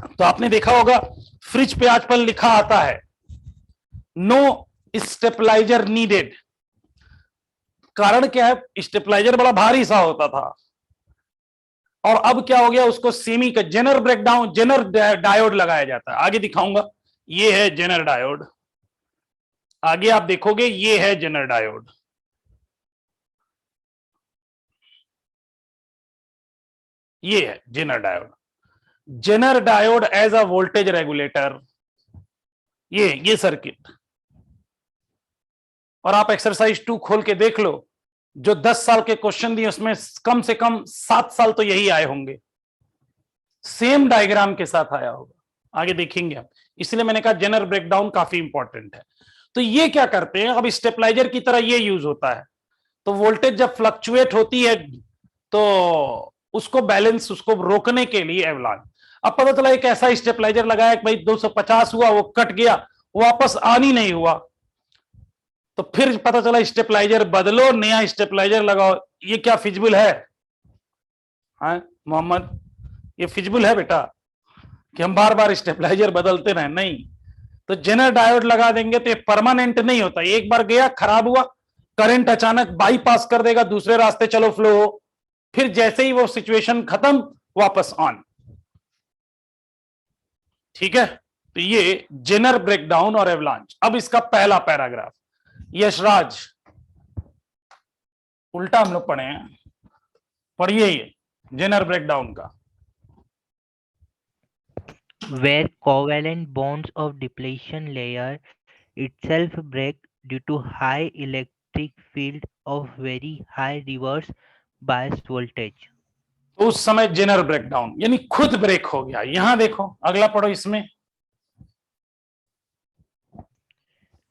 तो आपने देखा होगा फ्रिज पे आजकल लिखा आता है नो स्टेबलाइजर नीडेड। कारण क्या है? स्टेबलाइजर बड़ा भारी सा होता था, और अब क्या हो गया, उसको सेमी का जेनर ब्रेकडाउन, जेनर डायोड लगाया जाता है। आगे दिखाऊंगा, ये है जेनर डायोड, आगे आप देखोगे ये है जेनर डायोड। ये है Zener diode as a voltage regulator, ये सर्किट। और आप एक्सरसाइज 2 खोल के देख लो, जो 10 साल के क्वेश्चन दिए उसमें कम से कम 7 साल तो यही आए होंगे, सेम डायग्राम के साथ आया होगा। आगे देखेंगे आप, इसलिए मैंने कहा जेनर ब्रेकडाउन काफी इंपॉर्टेंट है। तो ये क्या करते हैं, अब स्टेबलाइजर की तरह ये यूज होता है। तो वोल्टेज जब फ्लक्चुएट होती है तो उसको बैलेंस, उसको रोकने के लिए एवलांच। अब पता चला एक ऐसा स्टेबलाइजर लगाया कि भाई 250 हुआ, वो कट गया, वापस ऑन ही नहीं हुआ, तो फिर पता चला स्टेबलाइजर बदलो, नया स्टेबलाइजर लगाओ। ये क्या फिजिबल है? हाँ मोहम्मद, ये फिजिबल है बेटा कि हम बार बार स्टेबलाइजर बदलते रहे? नहीं। तो जेनर डायोड लगा देंगे तो ये परमानेंट नहीं होता, एक बार गया खराब हुआ, करंट अचानक बाईपास कर देगा, दूसरे रास्ते चलो फ्लो हो, फिर जैसे ही वो सिचुएशन खत्म वापस ऑन। ठीक है, तो ये जेनर ब्रेकडाउन और एवलांच। अब इसका पहला पैराग्राफ, यशराज उल्टा हम लोग पढ़े हैं, पढ़िए ये जेनर ब्रेकडाउन का। Where covalent bonds of depletion layer itself break due to high electric field of very high reverse bias voltage. तो उस समय जेनर ब्रेकडाउन यानी खुद ब्रेक हो गया। यहां देखो, अगला पढ़ो इसमें।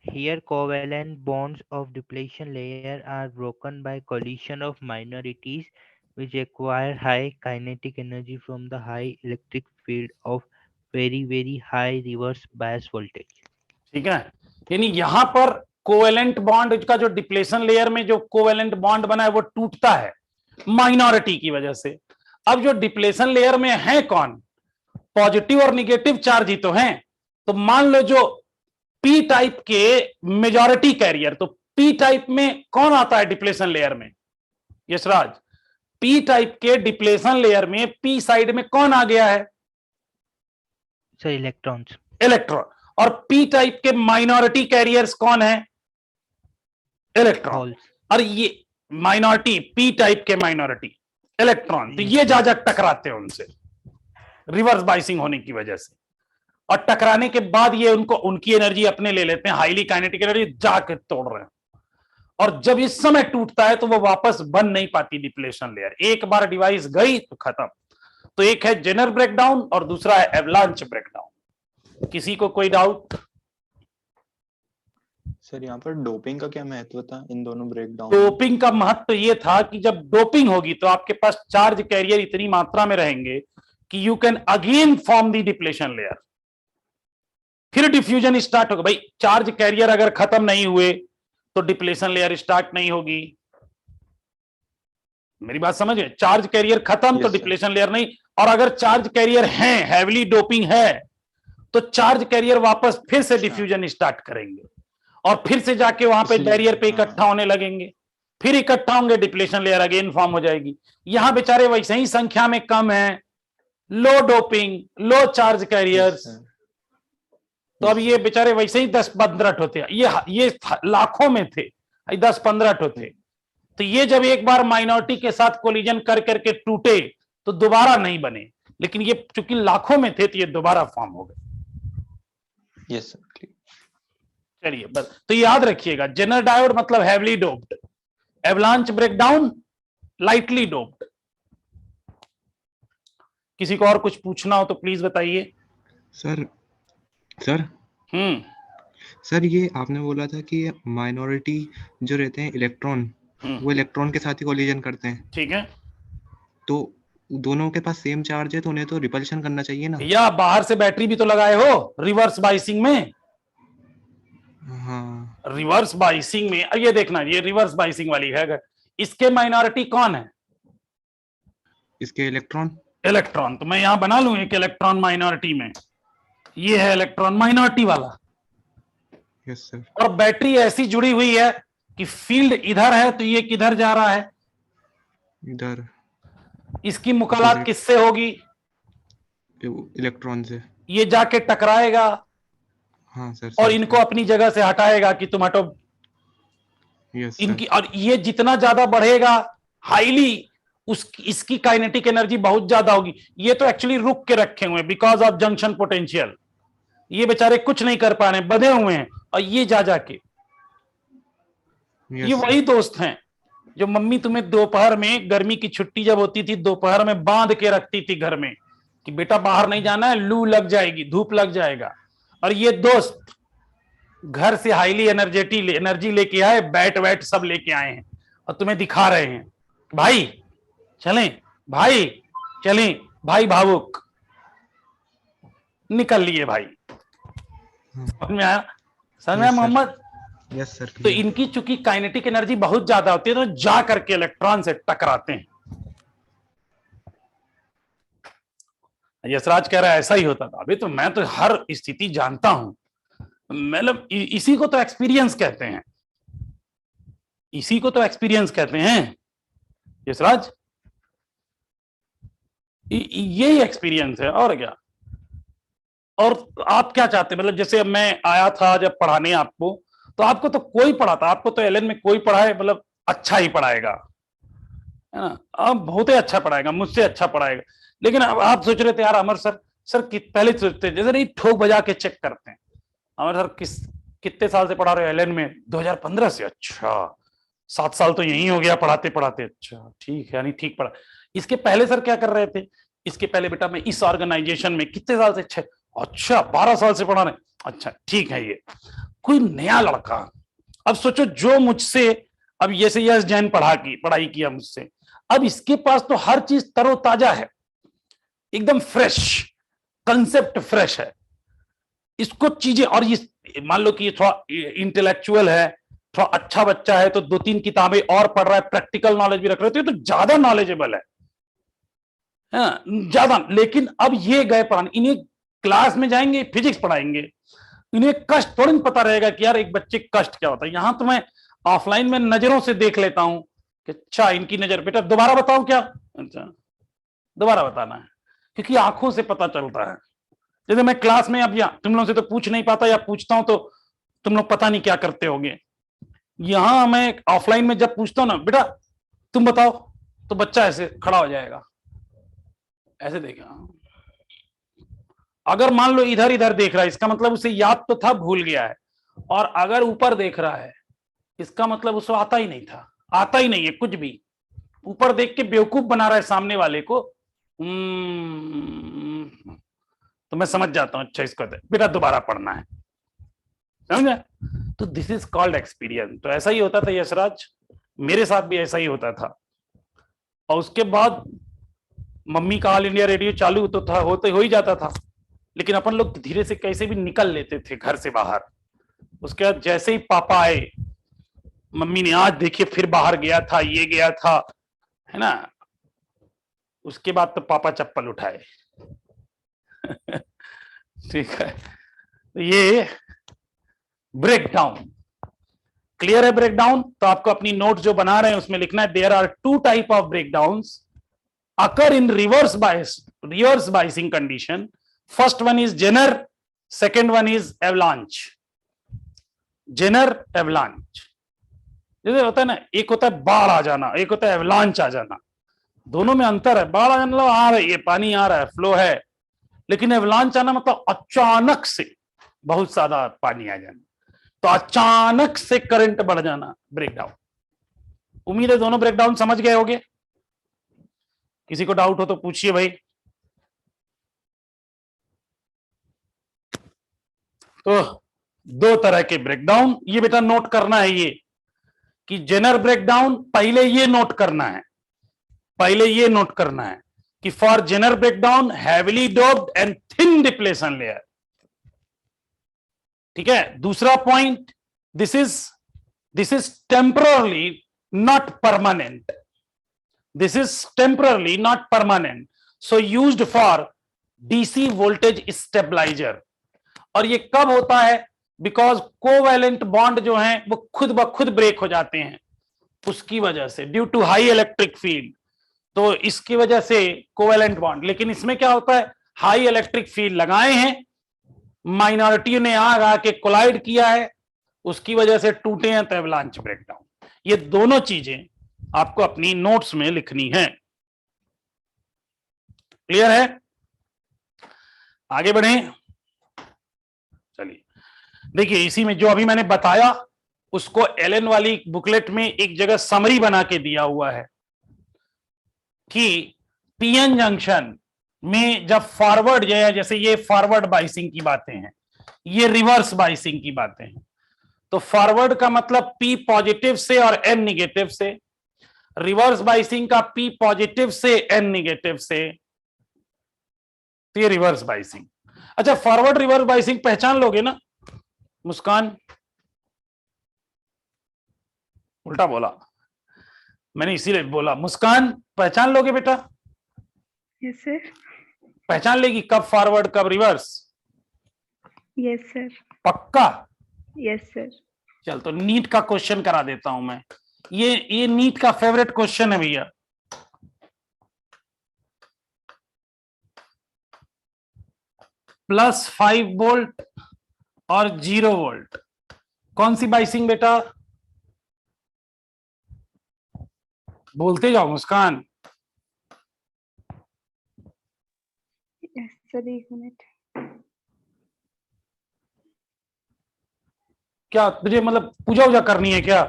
Here covalent bonds of depletion layer are broken by collision of minorities which acquire high kinetic energy from the high electric field of very high reverse bias voltage. ठीक है, यानी यहां पर कोवेलेंट बॉन्ड का जो डिप्लेशन लेयर में जो covalent bond बना है वो टूटता है माइनॉरिटी की वजह से। अब जो डिप्लेशन लेयर में है कौन, पॉजिटिव और निगेटिव चार्ज ही तो हैं। तो मान लो जो पी टाइप के मेजॉरिटी कैरियर, तो पी टाइप में कौन आता है डिप्लेशन लेयर में? यशराज, पी टाइप के डिप्लेशन लेयर में पी साइड में कौन आ गया है? So electrons. इलेक्ट्रॉन। और पी टाइप के माइनॉरिटी कैरियर्स कौन है? इलेक्ट्रॉन। Holes. और ये माइनॉरिटी, पी टाइप के माइनॉरिटी इलेक्ट्रॉन, तो ये जा टकराते हैं उनसे रिवर्स बाइसिंग होने की वजह से, और टकराने के बाद ये उनको उनकी एनर्जी अपने ले लेते हैं, हाईली काइनेटिक एनर्जी जाके तोड़ रहे हैं। और जब इस समय टूटता है तो वो वापस बन नहीं पाती डिप्लेशन लेयर, एक बार डिवाइस गई तो खत्म। तो एक है जेनर ब्रेकडाउन और दूसरा है एवलांच ब्रेकडाउन। किसी को कोई डाउट? सर यहाँ पर डोपिंग का क्या महत्व था इन दोनों ब्रेकडाउन? डोपिंग का महत्व यह था कि जब डोपिंग होगी तो आपके पास चार्ज कैरियर इतनी मात्रा में रहेंगे कि you can again form the depletion layer, फिर डिफ्यूजन स्टार्ट होगा। भाई चार्ज कैरियर अगर खत्म नहीं हुए तो डिप्लेशन लेयर स्टार्ट नहीं होगी। मेरी बात समझे? चार्ज कैरियर खत्म तो Yes, sir. डिप्लेशन लेयर नहीं। और अगर चार्ज कैरियर है, हैवीली डोपिंग है, तो चार्ज कैरियर वापस फिर से अच्छा। डिफ्यूजन स्टार्ट करेंगे और फिर से जाके वहां पे इसलिए- बैरियर पे हाँ। इकट्ठा होने लगेंगे, फिर इकट्ठा होंगे, डिप्लेशन लेयर अगेन फॉर्म हो जाएगी। यहाँ बेचारे वैसे ही संख्या में कम है, लो डोपिंग, लो चार्ज कैरियर्स, Yes, sir. तो अब Yes, ये बेचारे वैसे ही 10-15 होते हैं, ये लाखों में थे, 10-15 थे। तो ये जब एक बार माइनॉरिटी के साथ कोलिजन कर करके टूटे तो दोबारा नहीं बने, लेकिन ये चूंकि लाखों में थे तो ये दोबारा फॉर्म हो गए। yes, sir. Clear. चलिए बस, तो याद रखिएगा जेनर डायोड मतलब heavily doped, avalanche breakdown lightly doped. किसी को और कुछ पूछना हो तो प्लीज बताइए। सर सर सर ये आपने बोला था कि माइनॉरिटी जो रहते हैं इलेक्ट्रॉन, वो इलेक्ट्रॉन के साथ ही कोलिजन करते हैं, ठीक है, तो दोनों के पास सेम चार्ज है तो उन्हें तो रिपल्शन करना चाहिए ना। या बाहर से बैटरी भी तो लगाए हो रिवर्स बाइसिंग में। हाँ रिवर्स बाइसिंग में अब ये देखना, ये रिवर्स बाइसिंग वाली है, अगर इसके माइनॉरिटी कौन है? इसके इलेक्ट्रॉन। इलेक्ट्रॉन। तो मैं यहां बना लूं एक इलेक्ट्रॉन माइनॉरिटी में, ये है इलेक्ट्रॉन माइनॉरिटी वाला। Yes sir. और बैटरी ऐसी जुड़ी हुई है कि फील्ड इधर है तो ये किधर जा रहा है? इधर इसकी मुकालात किससे होगी? इलेक्ट्रॉन से। ये जाके टकराएगा हाँ सर। और इनको अपनी जगह से हटाएगा कि तुम हटो। यस इनकी, और ये जितना ज्यादा बढ़ेगा हाईली इसकी काइनेटिक एनर्जी बहुत ज्यादा होगी। ये तो एक्चुअली रुक के रखे हुए बिकॉज ऑफ जंक्शन पोटेंशियल, ये बेचारे कुछ नहीं कर पा रहे, बंधे हुए हैं। और ये जा जाके ये वही दोस्त हैं जो मम्मी तुम्हें दोपहर में, गर्मी की छुट्टी जब होती थी दोपहर में बांध के रखती थी घर में कि बेटा बाहर नहीं जाना है, लू लग जाएगी, धूप लग जाएगा। और ये दोस्त घर से हाईली एनर्जी लेके आए, बैट वैट सब लेके आए हैं और तुम्हें दिखा रहे हैं भाई चलें, भाई चलें, भाई भावुक निकल लिए भाई। समझ में आया? समझ में आया मोहम्मद? Yes sir. तो इनकी चूंकि काइनेटिक एनर्जी बहुत ज्यादा होती है तो जा करके इलेक्ट्रॉन से टकराते हैं। यशराज कह रहा है ऐसा ही होता था। अभी तो मैं तो हर स्थिति जानता हूं, मतलब इसी को तो एक्सपीरियंस कहते हैं, इसी को तो एक्सपीरियंस कहते हैं यशराज, यही एक्सपीरियंस है और क्या। और आप क्या चाहते हैं? मतलब जैसे अब मैं आया था जब पढ़ाने आपको, तो आपको तो कोई पढ़ाता, आपको तो एलएन में कोई पढ़ाए मतलब अच्छा ही पढ़ाएगा, है ना, अब बहुत ही अच्छा पढ़ाएगा, मुझसे अच्छा पढ़ाएगा। लेकिन अब आप सोच रहे थे यार अमर सर, पहले सोचते जैसे नहीं ठोक बजा के चेक करते हैं, अमर सर कितने साल से पढ़ा रहे हो एलएन में? 2015 से। अच्छा 7 साल तो यही हो गया पढ़ाते पढ़ाते। अच्छा ठीक है, यानी ठीक पढ़ा। इसके पहले सर क्या कर रहे थे? इसके पहले बेटा मैं इस ऑर्गेनाइजेशन में कितने साल से? 6। अच्छा 12 साल से पढ़ा रहे। अच्छा ठीक है। ये कोई नया लड़का, अब सोचो जो मुझसे अब जैसे यश जैन पढ़ाई किया मुझसे, अब इसके पास तो हर चीज तरोताजा है, एकदम फ्रेश, कंसेप्ट फ्रेश है। इसको चीजें, और ये मान लो कि ये थोड़ा इंटेलेक्चुअल है, थोड़ा अच्छा बच्चा है तो 2-3 किताबें और पढ़ रहा है, प्रैक्टिकल नॉलेज भी रख रहे हो तो ज्यादा नॉलेजेबल है ज्यादा। लेकिन अब ये गए पढ़ाने, इन्हें क्लास में जाएंगे फिजिक्स पढ़ाएंगे, इन्हें कष्ट थोड़ी पता रहेगा कि यार एक बच्चे कष्ट क्या होता है। यहां तो मैं ऑफलाइन में नजरों से देख लेता हूं कि अच्छा इनकी नजर, बेटा दोबारा बताओ क्या? अच्छा दोबारा बताना है, क्योंकि आंखों से पता चलता है। जैसे मैं क्लास में अब तुम लोगों से तो पूछ नहीं पाता, या पूछता हूं तो तुम लोग पता नहीं क्या करते होंगे। यहां मैं ऑफलाइन में जब पूछता हूं ना, बेटा तुम बताओ, तो बच्चा ऐसे खड़ा हो जाएगा, ऐसे देखेगा। अगर मान लो इधर इधर देख रहा है, इसका मतलब उसे याद तो था, भूल गया है। और अगर ऊपर देख रहा है, इसका मतलब उसे आता ही नहीं था, आता ही नहीं है कुछ भी। ऊपर देख के बेवकूफ बना रहा है सामने वाले को। तो मैं समझ जाता हूं अच्छा इसको बेटा दोबारा पढ़ना है, समझे? तो दिस इज कॉल्ड एक्सपीरियंस। तो ऐसा ही होता था यशराज, मेरे साथ भी ऐसा ही होता था। और उसके बाद मम्मी का ऑल इंडिया रेडियो चालू तो था, होते हो ही जाता था, लेकिन अपन लोग धीरे से कैसे भी निकल लेते थे घर से बाहर। उसके बाद जैसे ही पापा आए, मम्मी ने आज देखिए फिर बाहर गया था, ये गया था, है ना, उसके बाद तो पापा चप्पल उठाए। ठीक है, तो ये ब्रेकडाउन क्लियर है। ब्रेकडाउन तो आपको अपनी नोट जो बना रहे हैं उसमें लिखना है there are two type of breakdowns occur in reverse biasing condition. First one is Zener, second one is avalanche. Zener avalanche जैसे होता है ना, एक होता है बाढ़ आ जाना, एक होता है एवलांच आ जाना, दोनों में अंतर है। बाढ़ आ जाना मतलब आ रही है, पानी आ रहा है, फ्लो है, लेकिन एवलांच आना मतलब अचानक से बहुत ज्यादा पानी आ जाना, तो अचानक से करंट बढ़ जाना, ब्रेकडाउन। उम्मीद है दोनों ब्रेकडाउन समझ गए होंगे। किसी को डाउट हो तो पूछिए भाई। तो दो तरह के ब्रेकडाउन, ये बेटा नोट करना है ये कि जेनर ब्रेकडाउन, पहले ये नोट करना है, पहले ये नोट करना है कि for Zener breakdown heavily doped and thin depletion layer. ठीक है, दूसरा point, this is temporary not permanent, this is temporary not permanent, so used for DC voltage stabiliser. और ये कब होता है? बिकॉज कोवैलेंट बॉन्ड जो हैं वो खुद ब खुद ब्रेक हो जाते हैं, उसकी वजह से, due to high electric field. तो इसकी वजह से कोवैलेंट बॉन्ड, लेकिन इसमें क्या होता है, हाई इलेक्ट्रिक फील्ड लगाए हैं, माइनॉरिटी ने आके कोलाइड किया है, उसकी वजह से टूटे हैं, तो एवलांच ब्रेकडाउन। ये दोनों चीजें आपको अपनी नोट्स में लिखनी है। क्लियर है? आगे बढ़े, चलिए देखिए, इसी में जो अभी मैंने बताया उसको एलन वाली बुकलेट में एक जगह समरी बना के दिया हुआ है कि पीएन जंक्शन में जब फॉरवर्ड जो है, जैसे ये फॉरवर्ड बाइसिंग की बातें हैं, ये रिवर्स बाइसिंग की बातें हैं। तो फॉरवर्ड का मतलब पी पॉजिटिव से और एन निगेटिव से, रिवर्स बाइसिंग का पी पॉजिटिव से एन निगेटिव से, तो ये रिवर्स बाइसिंग। अच्छा, फॉरवर्ड रिवर्स बाइसिंग पहचान लोगे ना? मुस्कान, उल्टा बोला मैंने, इसीलिए बोला। मुस्कान पहचान लोगे बेटा? Yes sir. पहचान लेगी कब फॉरवर्ड कब रिवर्स? Yes sir. पक्का? Yes sir. चल, तो नीट का क्वेश्चन करा देता हूं मैं। ये नीट का फेवरेट क्वेश्चन है भैया। +5 वोल्ट और 0 वोल्ट, कौन सी बाइसिंग बेटा? बोलते जाओ मुस्कान। Yes sir, 1 minute. क्या तुझे मतलब पूजा वूजा करनी है क्या?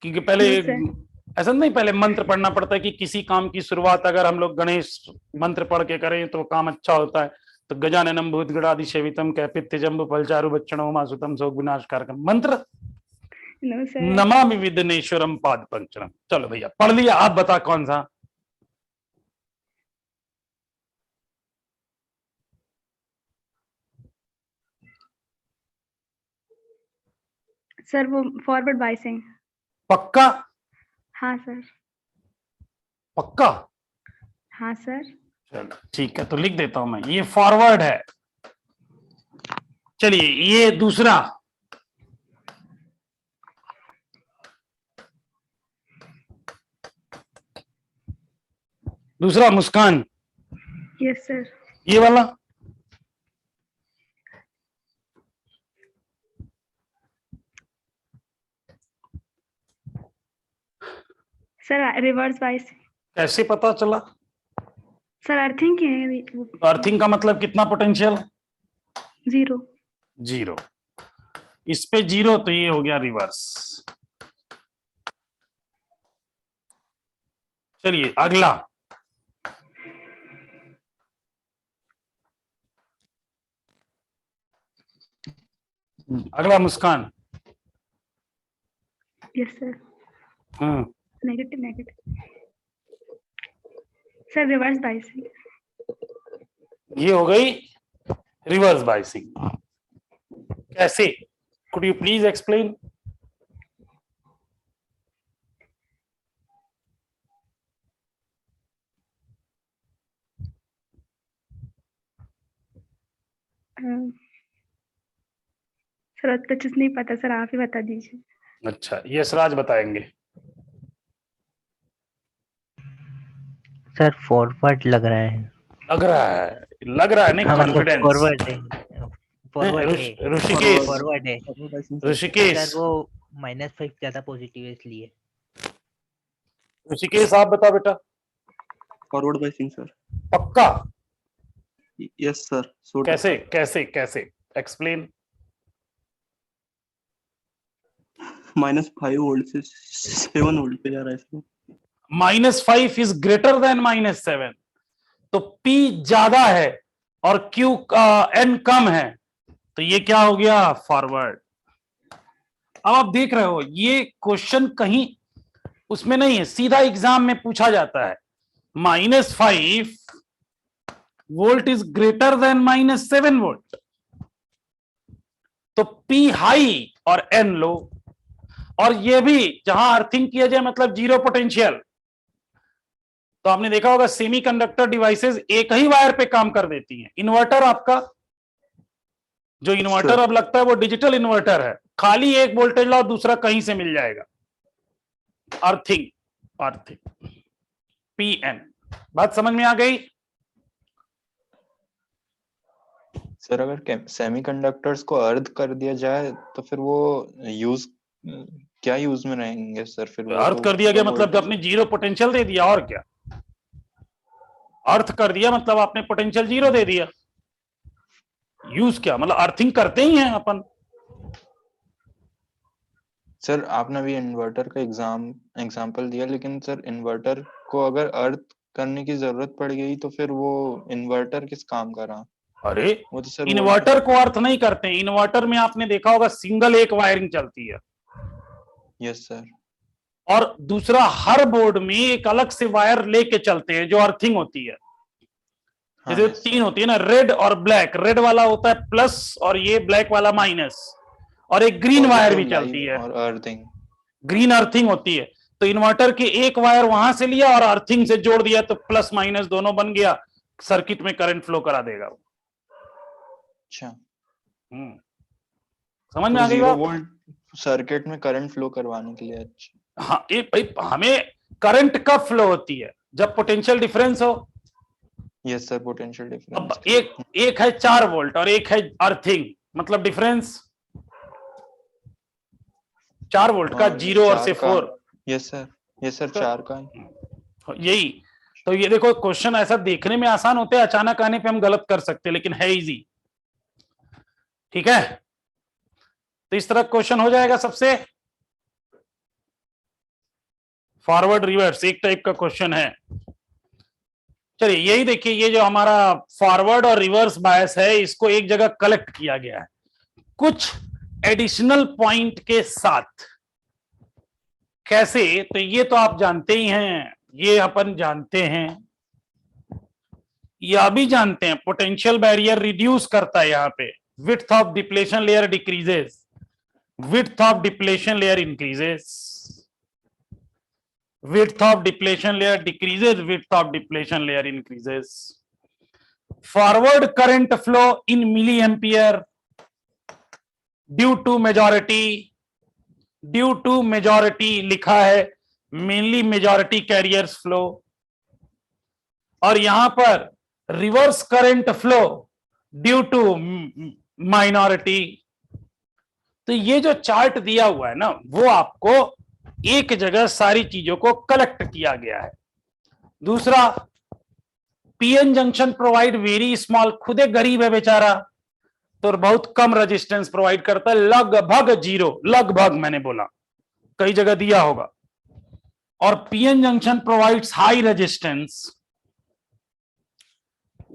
क्योंकि पहले Yes, sir. ऐसा नहीं, पहले मंत्र पढ़ना पड़ता है कि किसी काम की शुरुआत अगर हम लोग गणेश मंत्र पढ़ के करें तो काम अच्छा होता है। तो गजाननम भूतगणादि सेवितम कैपित्य जम्बु फलचारु बच्चणो मासुतम शोक विनाशकारकम मंत्र No, sir. नमामि विघ्नेश्वरम पाद पंचरम। चलो भैया पढ़ लिया, आप बता कौन सा? सर वो फॉरवर्ड बाइसिंग। पक्का? हाँ सर। पक्का? हाँ सर। चलो ठीक है, तो लिख देता हूं मैं, ये फॉरवर्ड है। चलिए ये दूसरा, दूसरा मुस्कान, यस सर। ये वाला सर रिवर्स बाइसिंग। कैसे पता चला? सर अर्थिंग की है वो। अर्थिंग का मतलब कितना पोटेंशियल? 0। 0। इस पे 0, तो ये हो गया रिवर्स। चलिए अगला, अगला मुस्कान। Yes sir. हाँ, negative negative. Sir reverse biasing. ये हो गई रिवर्स बाइसिंग। कैसे? Could you please explain? Sir अच्छे से नहीं पता सर, आप ही बता दीजिए। अच्छा, यशराज बताएंगे। सर फॉरवर्ड लग रहा है। लग रहा है नहीं, हाँ मतलब कॉन्फिडेंस। फॉरवर्ड है, फॉरवर्ड है, ऋषिकेश, फॉरवर्ड है ऋषिकेश, सर। वो -5 ज्यादा पॉजिटिव है इसलिए। ऋषिकेश आप बता बेटा। Forward biasing sir. पक्का? Yes sir. कैसे कैसे कैसे एक्सप्लेन? -5 वोल्ट से 7 वोल्ट पे जा रहा है इसमें। -5 इज ग्रेटर देन -7, तो P ज्यादा है और Q N कम है, तो ये क्या हो गया? फॉरवर्ड। अब आप देख रहे हो ये क्वेश्चन कहीं उसमें नहीं है, सीधा एग्जाम में पूछा जाता है। -5 volt is greater than -7 volt, तो P हाई और N लो। और ये भी जहां अर्थिंग किया जाए मतलब जीरो पोटेंशियल, तो आपने देखा होगा सेमीकंडक्टर डिवाइसेस एक ही वायर पे काम कर देती हैं। इन्वर्टर आपका जो इन्वर्टर अब लगता है वो डिजिटल इन्वर्टर है, खाली एक वोल्टेज लाओ दूसरा कहीं से मिल जाएगा। Earthing, earthing, PN। बात समझ में आ गई? सर अगर सेमीकंडक्टर्स को अर्थ कर दिया जाए तो फिर वो यूज क्या यूज में रहेंगे सर? फिर वो अर्थ तो कर दिया गया कम मतलब voltage- आपने जीरो पोटेंशियल दे दिया, और क्या? अर्थ कर दिया मतलब आपने पोटेंशियल जीरो दे दिया। यूज क्या मतलब? अर्थिंग करते ही हैं अपन। सर आपने अभी इन्वर्टर का एग्जाम्पल दिया, लेकिन सर इन्वर्टर को अगर अर्थ करने की जरूरत पड़ गई तो फिर वो इन्वर्टर किस काम का रहा? अरे वो तो सर इन्वर्टर को अर्थ नहीं करते हैं। इन्वर्टर में आपने देखा होगा सिंगल एक वायरिंग चलती है, यस सर। और दूसरा हर बोर्ड में एक अलग से वायर लेके चलते हैं जो अर्थिंग होती है। हाँ, जैसे yes, तीन होती है ना, रेड और ब्लैक। रेड वाला होता है प्लस और ये ब्लैक वाला माइनस, और एक ग्रीन वायर भी चलती है, और अर्थिंग। ग्रीन अर्थिंग होती है। तो इन्वर्टर के एक वायर वहां से लिया और अर्थिंग से जोड़ दिया तो प्लस माइनस दोनों बन गया, सर्किट में करंट फ्लो करा देगा वो। अच्छा, समझ में तो आ गई 0 बात? वोल्ट सर्किट में करंट फ्लो करवाने के लिए। अच्छा, हाँ, ये भाई हमें करंट कब फ्लो होती है? जब पोटेंशियल डिफरेंस हो। यस सर, पोटेंशियल अब डिफरेंस। एक है 4 वोल्ट और एक है अर्थिंग, मतलब डिफरेंस 4 वोल्ट का, 0 और से 4। यस सर 4 का। यही तो, ये देखो क्वेश्चन ऐसा देखने में आसान होते हैं, अचानक आने पे हम गलत कर सकते हैं, लेकिन है इजी। ठीक है, तो इस तरह क्वेश्चन हो जाएगा सबसे। फॉरवर्ड रिवर्स एक टाइप का क्वेश्चन है। चलिए यही देखिए, ये जो हमारा फॉरवर्ड और रिवर्स बायस है इसको एक जगह कलेक्ट किया गया है कुछ एडिशनल पॉइंट के साथ। कैसे? तो ये तो आप जानते ही हैं, ये अपन जानते हैं, यह भी जानते हैं पोटेंशियल बैरियर रिड्यूस करता है। यहां पे width of depletion layer decreases, width of depletion layer increases, width of depletion layer decreases, width of depletion layer increases. Forward current flow in milliampere due to majority लिखा है, mainly majority carriers flow। और यहां पर reverse current flow due to minority। तो ये जो chart दिया हुआ है ना, वो आपको एक जगह सारी चीजों को कलेक्ट किया गया है। दूसरा, PN junction provide very small, खुद एक गरीब है बेचारा तो बहुत कम रेजिस्टेंस प्रोवाइड करता है, लगभग जीरो, लगभग मैंने बोला, कई जगह दिया होगा। और PN junction provides high resistance,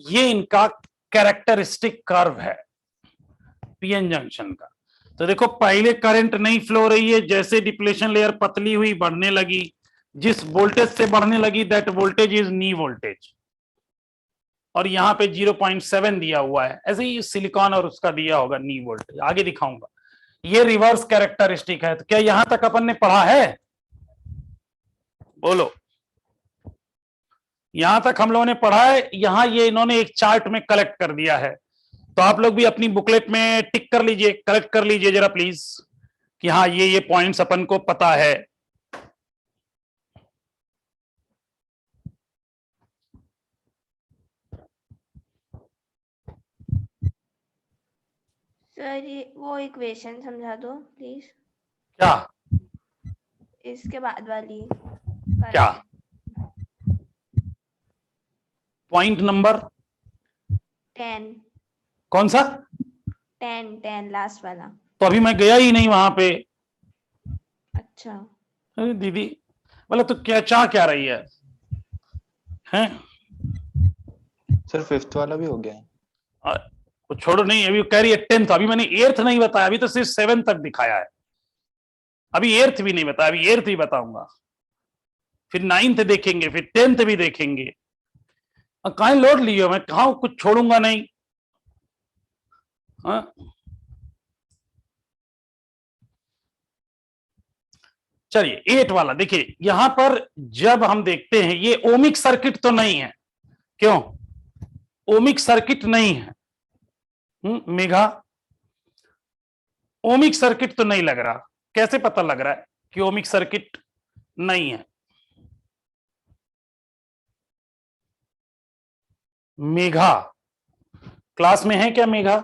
ये इनका कैरेक्टरिस्टिक कर्व है पीएन जंक्शन का। तो देखो पहले करंट नहीं फ्लो रही है, जैसे डिप्लेशन लेयर पतली हुई बढ़ने लगी, जिस वोल्टेज से बढ़ने लगी that voltage is knee voltage, और यहां पे 0.7 दिया हुआ है, ऐसे ही सिलिकॉन और उसका दिया होगा नी वोल्टेज, आगे दिखाऊंगा। ये रिवर्स कैरेक्टरिस्टिक है। तो क्या यहां तक अपन ने पढ़ा है? बोलो, यहां तक हम लोगों ने पढ़ा है? यहां ये इन्होंने एक चार्ट में कलेक्ट कर दिया है तो आप लोग भी अपनी बुकलेट में टिक कर लीजिए, करेक्ट कर लीजिए जरा प्लीज कि हाँ ये पॉइंट्स अपन को पता है। सर ये वो इक्वेशन समझा दो प्लीज, क्या इसके बाद वाली। क्या पॉइंट नंबर 10 कौन सा? 10 लास्ट वाला। तो अभी मैं गया ही नहीं वहां पे। अच्छा अरे दीदी बोला तो क्या चाह क्या रही है हैं? सर 5th वाला भी हो गया है। वो छोड़ो, नहीं अभी कह रही है 10th, अभी मैंने 8th नहीं बताया, अभी तो सिर्फ 7th तक दिखाया है, अभी 8th भी नहीं बताया, अभी 8th ही बताऊंगा, फिर 9th देखेंगे, फिर 10th भी देखेंगे। कहाँ लोड लियो, मैं कहा कुछ छोड़ूंगा नहीं। हाँ चलिए 8 वाला देखिए, यहां पर जब हम देखते हैं ये ओमिक सर्किट तो नहीं है, क्यों ओमिक सर्किट नहीं है? मेघा ओमिक सर्किट तो नहीं लग रहा, कैसे पता लग रहा है कि ओमिक सर्किट नहीं है? मेघा क्लास में है क्या? मेघा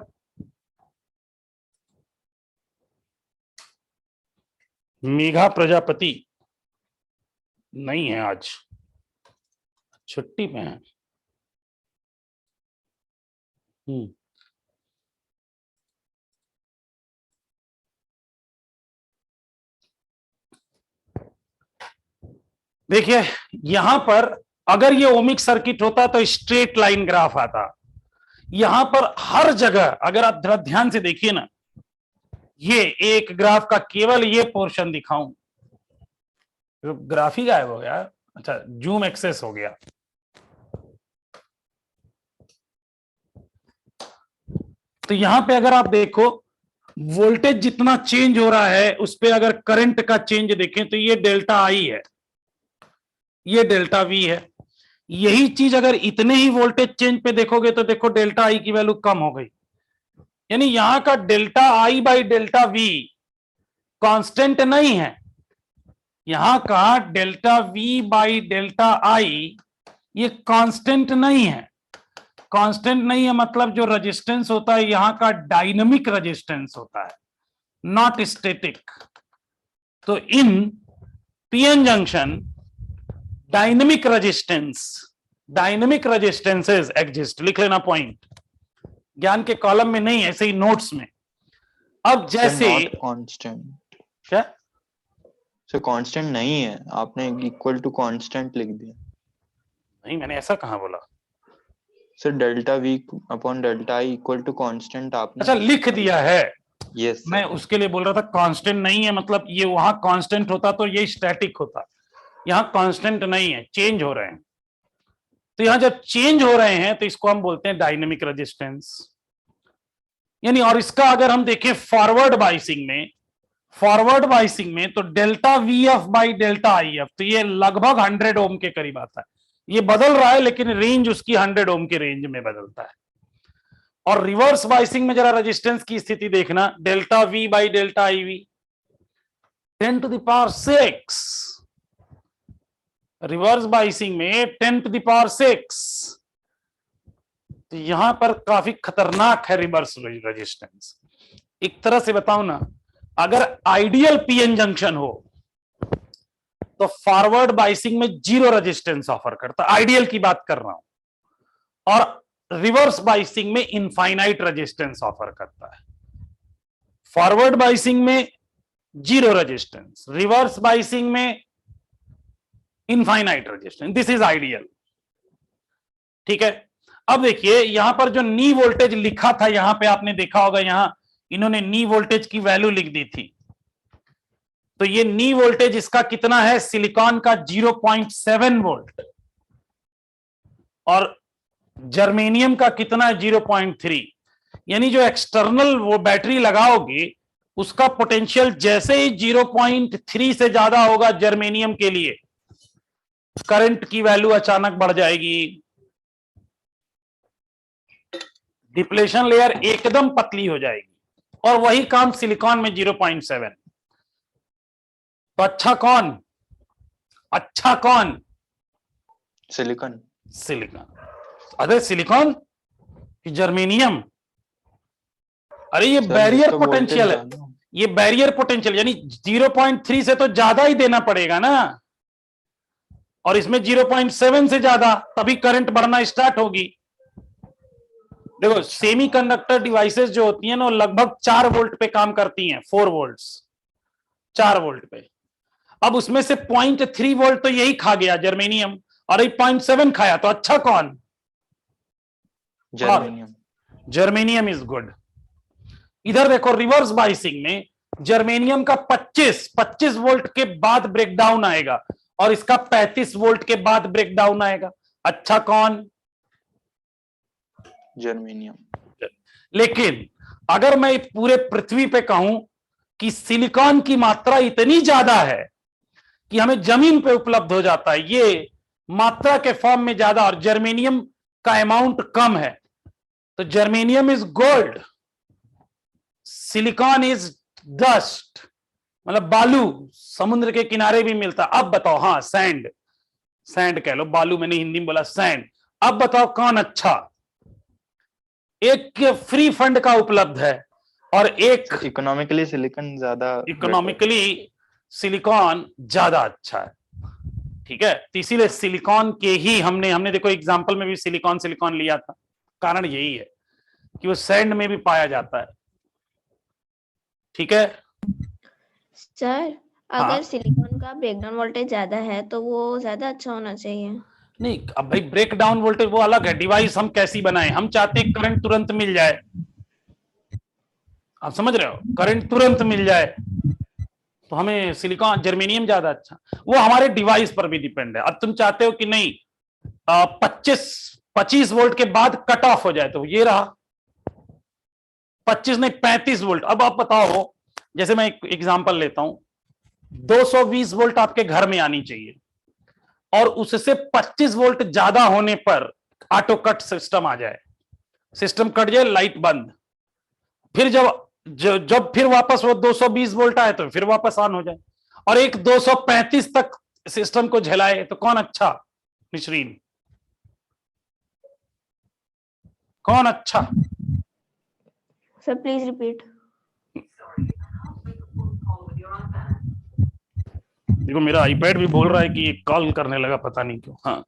मेघा प्रजापति नहीं है, आज छुट्टी पे है। देखिए यहां पर अगर ये ओमिक सर्किट होता तो स्ट्रेट लाइन ग्राफ आता, यहां पर हर जगह अगर आप जरा ध्यान से देखिए ना, ये एक ग्राफ का केवल ये पोर्शन दिखाऊं, तो ग्राफ ही गायब हो गया। अच्छा जूम एक्सेस हो गया। तो यहां पे अगर आप देखो वोल्टेज जितना चेंज हो रहा है उस पे अगर करंट का चेंज देखें तो ये डेल्टा आई है, ये डेल्टा वी है। यही चीज अगर इतने ही वोल्टेज चेंज पे देखोगे तो देखो डेल्टा आई की वैल्यू कम हो गई, यानी यहां का delta I by delta V constant नहीं है। यहां का डेल्टा वी बाई डेल्टा आई ये कांस्टेंट नहीं है। कांस्टेंट नहीं है मतलब जो रेजिस्टेंस होता है यहां का डायनामिक रेजिस्टेंस होता है, नॉट स्टैटिक। तो in PN junction dynamic resistances exist, लिख लेना पॉइंट, ज्ञान के कॉलम में नहीं, ऐसे ही नोट्स में। अब जैसे कांस्टेंट क्या सर, कांस्टेंट नहीं है, आपने इक्वल टू कांस्टेंट लिख दिया। नहीं मैंने ऐसा कहां बोला sir delta V upon delta I equal to constant आपने अच्छा लिख दिया है। यस मैं उसके लिए बोल रहा था कांस्टेंट नहीं है, मतलब ये वहां कांस्टेंट होता तो ये स्टैटिक होता, यहां कांस्टेंट नहीं है, चेंज हो रहे हैं। तो यहां जब चेंज हो रहे हैं तो इसको हम बोलते हैं डायनेमिक रेजिस्टेंस, यानी। और इसका अगर हम देखें फॉरवर्ड बाइसिंग में तो delta V F by delta I F, तो ये लगभग 100 ओम के करीब आता है। ये बदल रहा है लेकिन रेंज उसकी 100 ओम के रेंज में बदलता है। और रिवर्स बाइसिंग में जरा रेजिस्टेंस की स्थिति देखना, delta V by delta I V 10 to the power 6, रिवर्स बाइसिंग में 10 to the power 6। तो यहां पर काफी खतरनाक है रिवर्स रेजिस्टेंस। एक तरह से बताऊं ना, अगर आइडियल पीएन जंक्शन हो तो फॉरवर्ड बाइसिंग में 0 रेजिस्टेंस ऑफर करता, आइडियल की बात कर रहा हूं, और रिवर्स बाइसिंग में इनफाइनाइट रेजिस्टेंस ऑफर करता है। फॉरवर्ड बाइसिंग में 0 रेजिस्टेंस, रिवर्स बाइसिंग में infinite resistance, this is ideal. ठीक है, अब देखिए यहां पर जो नी वोल्टेज लिखा था, यहां पे आपने देखा होगा, यहां इन्होंने नी वोल्टेज की वैल्यू लिख दी थी। तो ये नी वोल्टेज इसका कितना है, सिलिकॉन का 0.7 वोल्ट, और जर्मेनियम का कितना है 0.3। यानी जो एक्सटर्नल वो बैटरी लगाओगे उसका पोटेंशियल जैसे ही 0.3 से ज्यादा होगा जर्मेनियम के लिए, करंट की वैल्यू अचानक बढ़ जाएगी। डिप्लेशन लेयर एकदम पतली हो जाएगी, और वही काम सिलिकॉन में 0.7। तो अच्छा कौन? अच्छा कौन? सिलिकॉन। सिलिकॉन। अरे सिलिकॉन कि जर्मेनियम? अरे ये सर, बैरियर तो पोटेंशियल है, voltage ये बैरियर पोटेंशियल, यानी 0.3 से तो ज्यादा ही देना पड़ेगा ना, और इसमें 0.7 से ज्यादा, तभी करंट बढ़ना स्टार्ट होगी। देखो सेमीकंडक्टर डिवाइसेस जो होती हैं ना, लगभग 4 वोल्ट पे काम करती हैं, 4 वोल्ट, 4 वोल्ट पे। अब उसमें से 0.3 वोल्ट तो यही खा गया जर्मेनियम, और ये 0.7 खाया, तो अच्छा कौन? जर्मेनियम। Germanium is good. इधर देखो रिवर्स बाइसिंग में जर्मेनियम का 25 वोल्ट के बाद ब्रेकडाउन आएगा, और इसका 35 वोल्ट के बाद ब्रेकडाउन आएगा। अच्छा कौन? जर्मेनियम। लेकिन अगर मैं पूरे पृथ्वी पे कहूं कि सिलिकॉन की मात्रा इतनी ज्यादा है कि हमें जमीन पे उपलब्ध हो जाता है, ये मात्रा के फॉर्म में ज्यादा, और जर्मेनियम का अमाउंट कम है, तो germanium is gold, silicon is dust, मतलब बालू, समुद्र के किनारे भी मिलता। अब बताओ, हाँ सैंड, सैंड कह लो, बालू मैंने हिंदी में बोला सैंड। अब बताओ कौन अच्छा? एक फ्री फंड का उपलब्ध है, और एक इकोनॉमिकली सिलिकॉन ज्यादा, इकोनॉमिकली सिलिकॉन ज्यादा अच्छा है। ठीक है, तो इसीलिए सिलिकॉन के ही हमने देखो एग्जांपल में भी सिलिकॉन सिलिकॉन लिया था, कारण यही है कि वो सैंड में भी पाया जाता है। ठीक है सर, हाँ। अगर सिलिकॉन का ब्रेकडाउन वोल्टेज ज्यादा है तो वो ज्यादा अच्छा होना चाहिए। नहीं, अब भाई ब्रेक डाउन वोल्टेज वो अलग है, डिवाइस हम कैसी बनाए, हम चाहते हैं करंट तुरंत मिल जाए, आप समझ रहे हो, करंट तुरंत मिल जाए, तो हमें सिलिकॉन जर्मेनियम ज्यादा अच्छा। वो हमारे डिवाइस पर भी डिपेंड है। अब तुम चाहते हो कि नहीं 25 वोल्ट के बाद कट ऑफ हो जाए, तो ये रहा 25 नहीं 35 वोल्ट। अब आप बताओ, जैसे मैं एक एग्जांपल लेता हूं, 220 वोल्ट आपके घर में आनी चाहिए, और उससे 25 वोल्ट ज्यादा होने पर ऑटो कट सिस्टम आ जाए, सिस्टम कट जाए, लाइट बंद, फिर जब फिर वापस वो 220 वोल्ट आए तो फिर वापस ऑन हो जाए, और एक 235 तक सिस्टम को झेलाए, तो कौन अच्छा? निशरीन, कौन अच्छा? Sir please repeat. देखो मेरा आईपैड भी बोल रहा है कि कॉल करने लगा, पता नहीं क्यों। हाँ,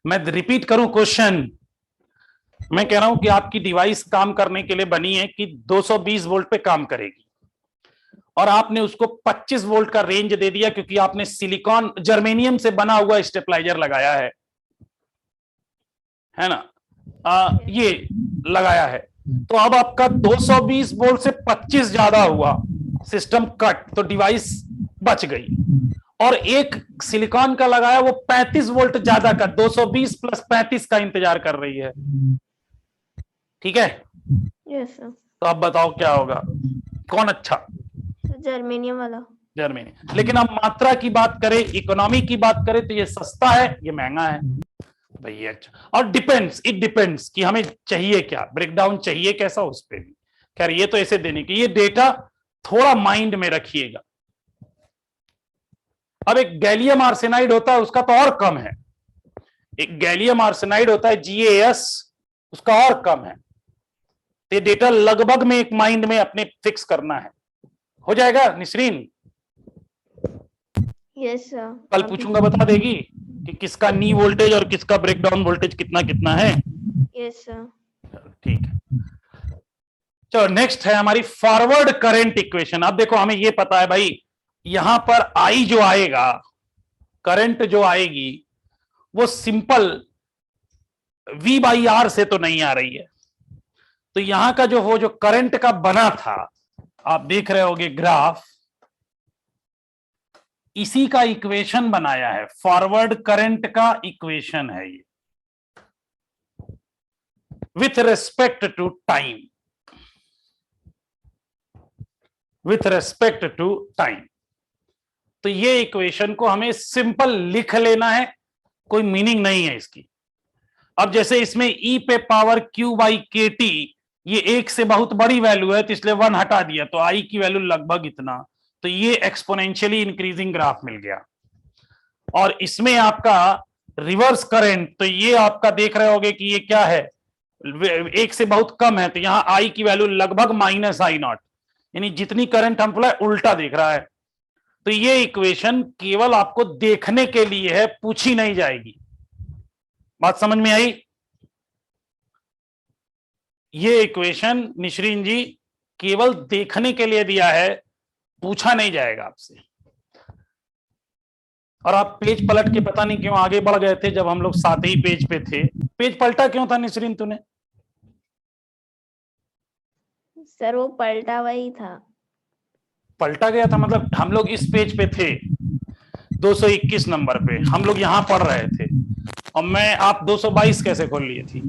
मैं रिपीट करूं क्वेश्चन। मैं कह रहा हूं कि आपकी डिवाइस काम करने के लिए बनी है कि 220 वोल्ट पे काम करेगी, और आपने उसको 25 वोल्ट का रेंज दे दिया, क्योंकि आपने सिलिकॉन जर्मेनियम से बना हुआ स्टेबलाइजर लगाया है ना, ये लगाया है। तो अब आपका 220 वोल्ट से 25 ज्यादा हुआ, सिस्टम कट, तो डिवाइस बच गई। और एक सिलिकॉन का लगाया वो 35 वोल्ट ज्यादा का, 220 प्लस 35 का इंतजार कर रही है। ठीक है, यस सर। तो अब बताओ क्या होगा, कौन अच्छा? जर्मेनियम वाला। जर्मनी। लेकिन अब मात्रा की बात करें, इकोनॉमी की बात करें, तो ये सस्ता है, ये महंगा है भाई, अच्छा। और डिपेंड्स, इट डिपेंड्स कि हमें चाहिए क्या, ब्रेकडाउन चाहिए कैसा, उस पर भी। खैर ये तो ऐसे देने की, ये डेटा थोड़ा माइंड में रखिएगा। अब एक गैलियम आर्सेनाइड होता है, उसका तो और कम है, एक गैलियम आर्सेनाइड होता है GaAs, उसका और कम है। ये डेटा लगभग में एक माइंड में अपने फिक्स करना है, हो जाएगा निसरीन? Yes sir. कल पूछूंगा, बता देगी कि किसका नी वोल्टेज और किसका ब्रेकडाउन वोल्टेज कितना कितना है? Yes sir. ठीक है, चलो नेक्स्ट है हमारी फॉरवर्ड करंट इक्वेशन। अब देखो हमें ये पता है भाई, यहां पर आई जो आएगा, करंट जो आएगी, वो सिंपल V/R से तो नहीं आ रही है। तो यहां का जो वो जो करंट का बना था, आप देख रहे होगे ग्राफ, इसी का इक्वेशन बनाया है, फॉरवर्ड करंट का इक्वेशन है ये, with respect to time, with respect to time. तो ये इक्वेशन को हमें सिंपल लिख लेना है, कोई मीनिंग नहीं है इसकी। अब जैसे इसमें E पे पावर Q बाई KT, ये 1 से बहुत बड़ी वैल्यू है तो इसलिए 1 हटा दिया तो I की वैल्यू लगभग इतना, तो ये एक्सपोनेंशियली इंक्रीजिंग ग्राफ मिल गया। और इसमें आपका रिवर्स करंट, तो ये आपका देख रहे होगे कि ये क्या है, 1 से बहुत कम है, तो यहाँ I की वैल्यू लगभग -I0, यानी जितनी करंट हम बोला उल्टा दिख रहा है। तो ये इक्वेशन केवल आपको देखने के लिए है, पूछी नहीं जाएगी। बात समझ में आई? ये इक्वेशन निश्रीन जी केवल देखने के लिए दिया है, पूछा नहीं जाएगा आपसे। और आप पेज पलट के पता नहीं क्यों आगे बढ़ गए थे, जब हम लोग साथ ही पेज पे थे। पेज पलटा क्यों था निश्रीन तूने? सर वो पलटा वही था। पलटा गया था मतलब हम लोग इस पेज पे थे 221 नंबर पे, हम लोग यहां पढ़ रहे थे, और मैं आप 222 कैसे खोल लिए थी?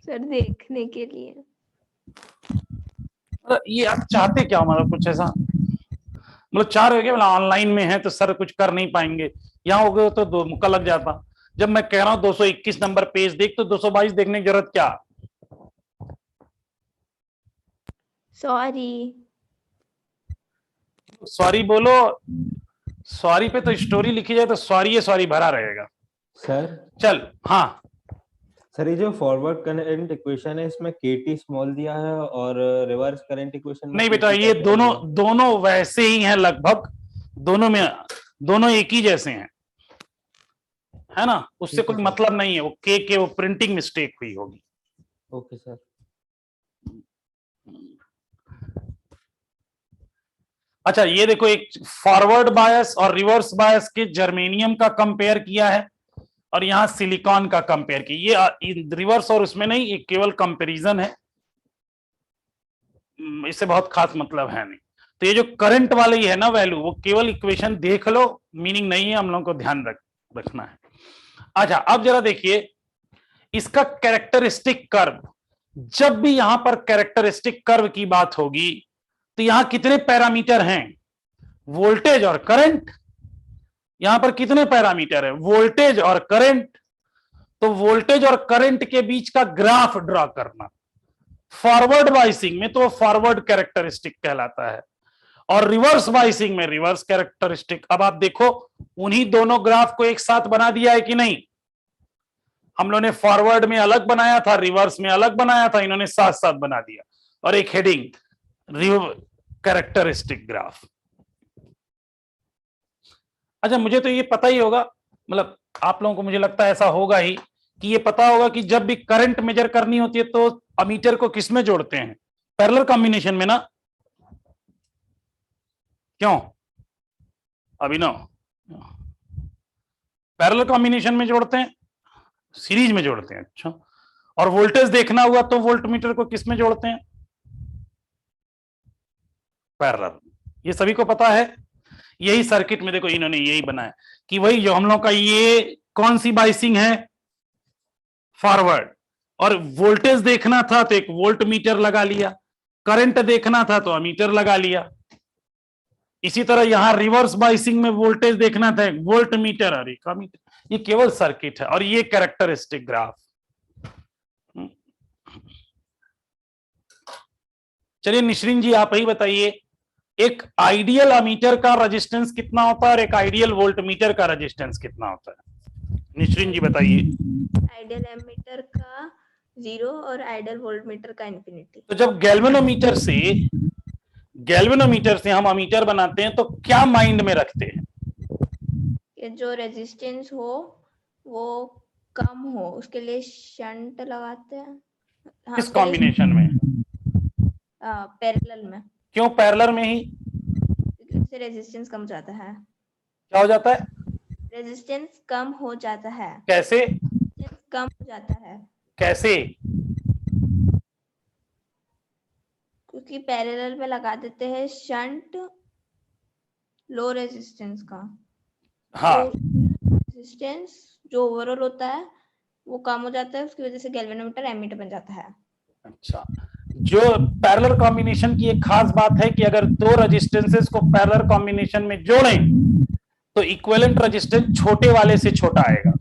सर देखने के लिए। मतलब ये आप चाहते क्या, मतलब कुछ ऐसा, मतलब चाह रहे हो कि ऑनलाइन में है तो सर कुछ कर नहीं पाएंगे, यहाँ हो गए तो 2 मुक्का लग जाता। जब मैं कह रहा हूं 221 नंबर पेज देख, तो 222 देखने की जरूरत क्या? सॉरी बोलो, सॉरी पे तो स्टोरी लिखी जाए तो सॉरी है सॉरी भरा रहेगा। सर चल हाँ सर, ये जो फॉरवर्ड करंट इक्वेशन है इसमें KT स्मॉल दिया है और रिवर्स करंट इक्वेशन में नहीं बेटा, KT ये कैपिटल दिया है। दोनों वैसे ही हैं लगभग, दोनों एक ही जैसे हैं, है ना, उससे ठीक है कोई सर। मतलब नहीं है, वो के वो प्रिंटिंग मिस्टेक हुई होगी। Okay sir. अच्छा ये देखो, एक फॉरवर्ड बायस और रिवर्स बायस के जर्मेनियम का कंपेयर किया है, और यहां सिलिकॉन का कंपेयर किया। ये रिवर्स और उसमें नहीं, ये केवल कंपैरिजन है, इससे बहुत खास मतलब है नहीं। तो ये जो करंट वाली है ना वैल्यू, वो केवल इक्वेशन देख लो, मीनिंग नहीं है, हम लोगों को ध्यान रखना है। अच्छा अब जरा देखिए इसका कैरेक्टरिस्टिक कर्व। जब भी यहां पर कैरेक्टरिस्टिक कर्व की बात होगी तो यहां कितने पैरामीटर हैं? वोल्टेज और करंट। यहां पर कितने पैरामीटर है? वोल्टेज और करंट। तो वोल्टेज और करंट के बीच का ग्राफ ड्रॉ करना। फॉरवर्ड बाइसिंग में तो फॉरवर्ड कैरेक्टरिस्टिक कहलाता है, और रिवर्स बाइसिंग में रिवर्स कैरेक्टरिस्टिक। अब आप देखो उन्हीं दोनों ग्राफ को एक साथ बना दिया है कि नहीं? हम लोगों ने फॉरवर्ड में अलग बनाया था, रिवर्स में अलग बनाया था, इन्होंने साथ साथ बना दिया, और एक हेडिंग कैरेक्टरिस्टिक ग्राफ। अच्छा मुझे तो ये पता ही होगा, मतलब आप लोगों को मुझे लगता है ऐसा होगा ही कि ये पता होगा कि जब भी करंट मेजर करनी होती है तो अमीटर को किस में जोड़ते हैं? पैरेलल कॉम्बिनेशन में ना, क्यों अभिनव? पैरेलल कॉम्बिनेशन में जोड़ते हैं, सीरीज में जोड़ते हैं। अच्छा, और वोल्टेज देखना हुआ तो वोल्टमीटर को किस में जोड़ते हैं? पैरेलल। ये सभी को पता है। यही सर्किट में देखो इन्होंने यही बनाया कि वही जो हम लोग का, ये कौन सी बाइसिंग है? फॉरवर्ड। और वोल्टेज देखना था तो एक वोल्ट मीटर लगा लिया, करंट देखना था तो अमीटर लगा लिया। इसी तरह यहां रिवर्स बाइसिंग में वोल्टेज देखना था, एक वोल्ट मीटर और एक अमीटर। ये केवल सर्किट है, और ये कैरेक्टरिस्टिक ग्राफ। चलिए निश्रिन जी आप ही बताइए, एक आइडियल अमीटर का रेजिस्टेंस कितना होता है और एक आइडियल वोल्टमीटर का रेजिस्टेंस कितना होता है? निश्रिन जी बताइए। आइडियल एमीटर का 0 और आइडियल वोल्टमीटर का इन्फिनिटी। तो जब गैल्वेनोमीटर से हम अमीटर बनाते हैं तो क्या माइंड में रखते हैं? कि जो रेजिस्टेंस हो वो कम हो, उसके लिए शंट लगाते हैं। किस कॉम्बिनेशन में? पैरेलल में। क्यों पैरेलल में ही? क्योंकि उससे रेजिस्टेंस कम हो जाता है। क्या हो जाता है? रेजिस्टेंस कम हो जाता है। कैसे? कम हो जाता है कैसे? क्योंकि पैरेलल में लगा देते हैं शंट लो रेजिस्टेंस का। हाँ, रेजिस्टेंस जो ओवरऑल होता है वो कम हो जाता है, उसकी वजह से गैल्वेनोमीटर एमीटर बन जाता है। अच्छा, जो पैरेलल कॉम्बिनेशन की एक खास बात है कि अगर दो रेजिस्टेंसेस को पैरेलल कॉम्बिनेशन में जोड़ें तो इक्विवेलेंट रेजिस्टेंस छोटे वाले से छोटा आएगा।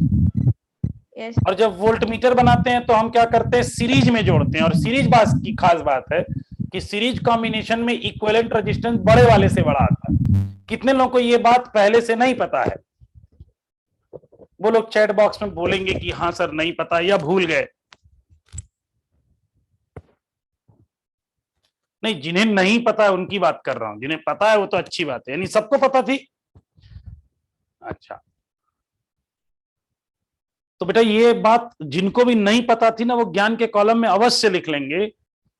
यस और जब वोल्ट मीटर बनाते हैं तो हम क्या करते हैं, सीरीज में जोड़ते हैं। और सीरीज बात की खास बात है कि सीरीज कॉम्बिनेशन में इक्विवेलेंट रेजिस्टेंस बड़े वाले से बड़ा आता है। कितने लोगों को ये बात पहले से नहीं पता है? वो लोग चैट बॉक्स में बोलेंगे कि हाँ सर नहीं पता या भूल गए। नहीं, जिन्हें नहीं पता है उनकी बात कर रहा हूं, जिन्हें पता है वो तो अच्छी बात है, यानी सबको पता थी। अच्छा, तो बेटा ये बात जिनको भी नहीं पता थी ना, वो ज्ञान के कॉलम में अवश्य लिख लेंगे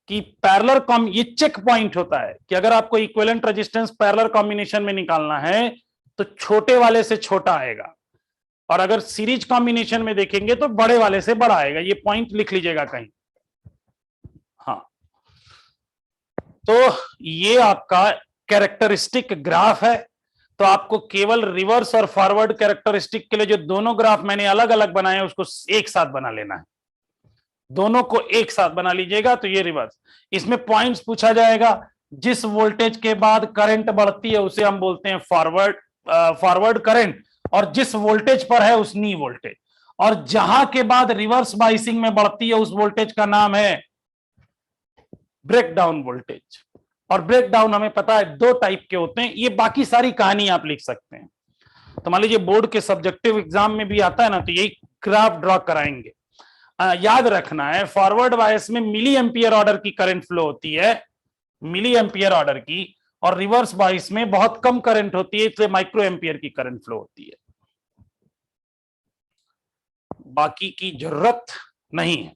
कि पैरेलल कॉम, ये चेक पॉइंट होता है कि अगर आपको इक्विवेलेंट रेजिस्टेंस पैरेलल कॉम्बिनेशन में निकालना है तो छोटे वाले से छोटा आएगा, और अगर सीरीज कॉम्बिनेशन में देखेंगे तो बड़े वाले से बड़ा आएगा। ये पॉइंट लिख लीजिएगा कहीं। हाँ, तो ये आपका कैरेक्टरिस्टिक ग्राफ है। तो आपको केवल रिवर्स और फॉरवर्ड कैरेक्टरिस्टिक के लिए जो दोनों ग्राफ मैंने अलग अलग बनाए उसको एक साथ बना लेना है, दोनों को एक साथ बना लीजिएगा। तो ये रिवर्स, इसमें पॉइंट्स पूछा जाएगा। जिस वोल्टेज के बाद करंट बढ़ती है उसे हम बोलते हैं फॉरवर्ड करंट, और जिस वोल्टेज पर है उस नी वोल्टेज, और जहां के बाद रिवर्स बाइसिंग में बढ़ती है उस वोल्टेज का नाम है ब्रेकडाउन वोल्टेज। और ब्रेकडाउन हमें पता है दो टाइप के होते हैं, ये बाकी सारी कहानी आप लिख सकते हैं। तो मान लीजिए बोर्ड के सब्जेक्टिव एग्जाम में भी आता है ना, तो यही ग्राफ ड्रॉ कराएंगे। याद रखना है, फॉरवर्ड बायस में मिली एम्पियर ऑर्डर की करंट फ्लो होती है, मिली एम्पियर ऑर्डर की, और रिवर्स बायस में बहुत कम करंट होती है, इसलिए माइक्रो एम्पियर की करंट फ्लो होती है। बाकी की जरूरत नहीं है।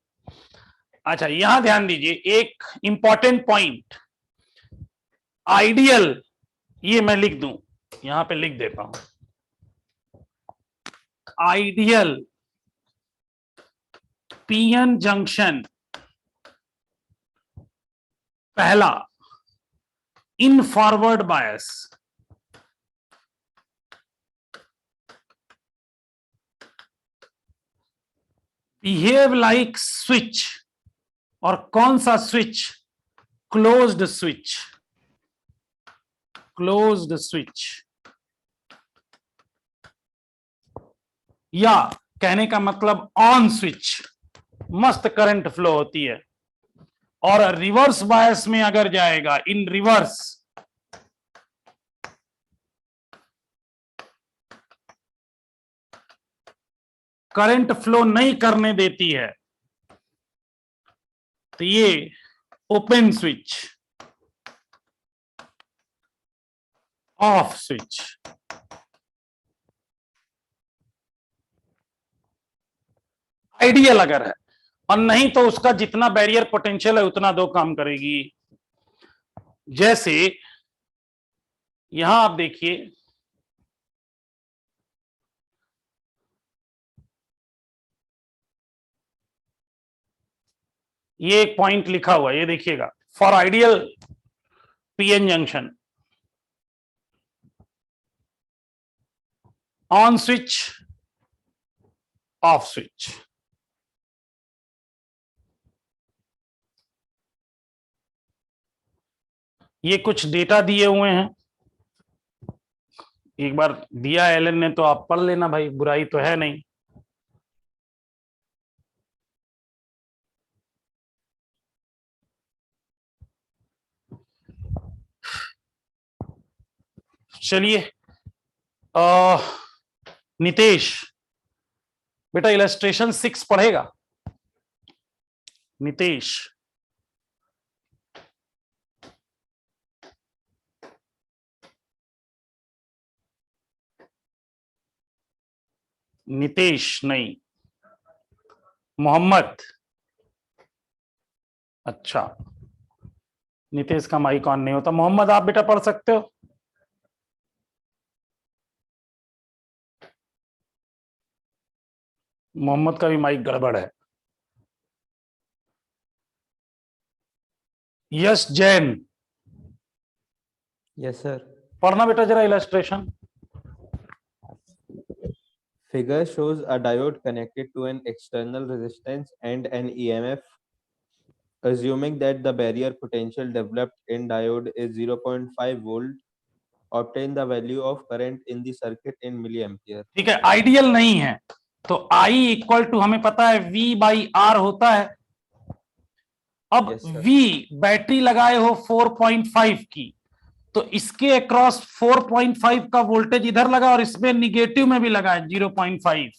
अच्छा, यहां ध्यान दीजिए, एक इंपॉर्टेंट पॉइंट, आइडियल, ये मैं लिख दूं, यहां पे लिख देता हूं, आइडियल पीएन जंक्शन पहला in forward bias behave like switch, और कौन सा switch? Closed switch, closed switch, या कहने का मतलब ऑन स्विच, मस्त करंट फ्लो होती है। और रिवर्स बायस में अगर जाएगा, इन रिवर्स, करंट फ्लो नहीं करने देती है, तो ये open switch, off switch. Ideal अगर है, और नहीं तो उसका जितना बैरियर पोटेंशियल है उतना दो काम करेगी। जैसे यहां आप देखिए, ये एक पॉइंट लिखा हुआ है, ये देखिएगा, for ideal PN junction, on switch, off switch. ये कुछ डेटा दिए हुए हैं, एक बार दिया एलन ने तो आप पढ़ लेना भाई, बुराई तो है नहीं। चलिए, नितेश बेटा इलस्ट्रेशन 6 पढ़ेगा? नितेश, नितेश नहीं, मोहम्मद। अच्छा, नितेश का माइक ऑन नहीं होता। मोहम्मद आप बेटा पढ़ सकते हो? मोहम्मद का भी माइक गड़बड़ है। Yes Jain, Yes, sir. पढ़ना बेटा जरा illustration. Figure shows a diode connected to an external resistance and an EMF. Assuming that the barrier potential developed in diode is 0.5 volt, obtain the value of current in the circuit in milliampere. ठीक है, ideal नहीं है तो I equal to हमें पता है V by R होता है। अब Yes, sir. V बैटरी लगाए हो 4.5 की, तो इसके अक्रॉस 4.5 का वोल्टेज इधर लगा और इसमें निगेटिव में भी लगा है 0.5,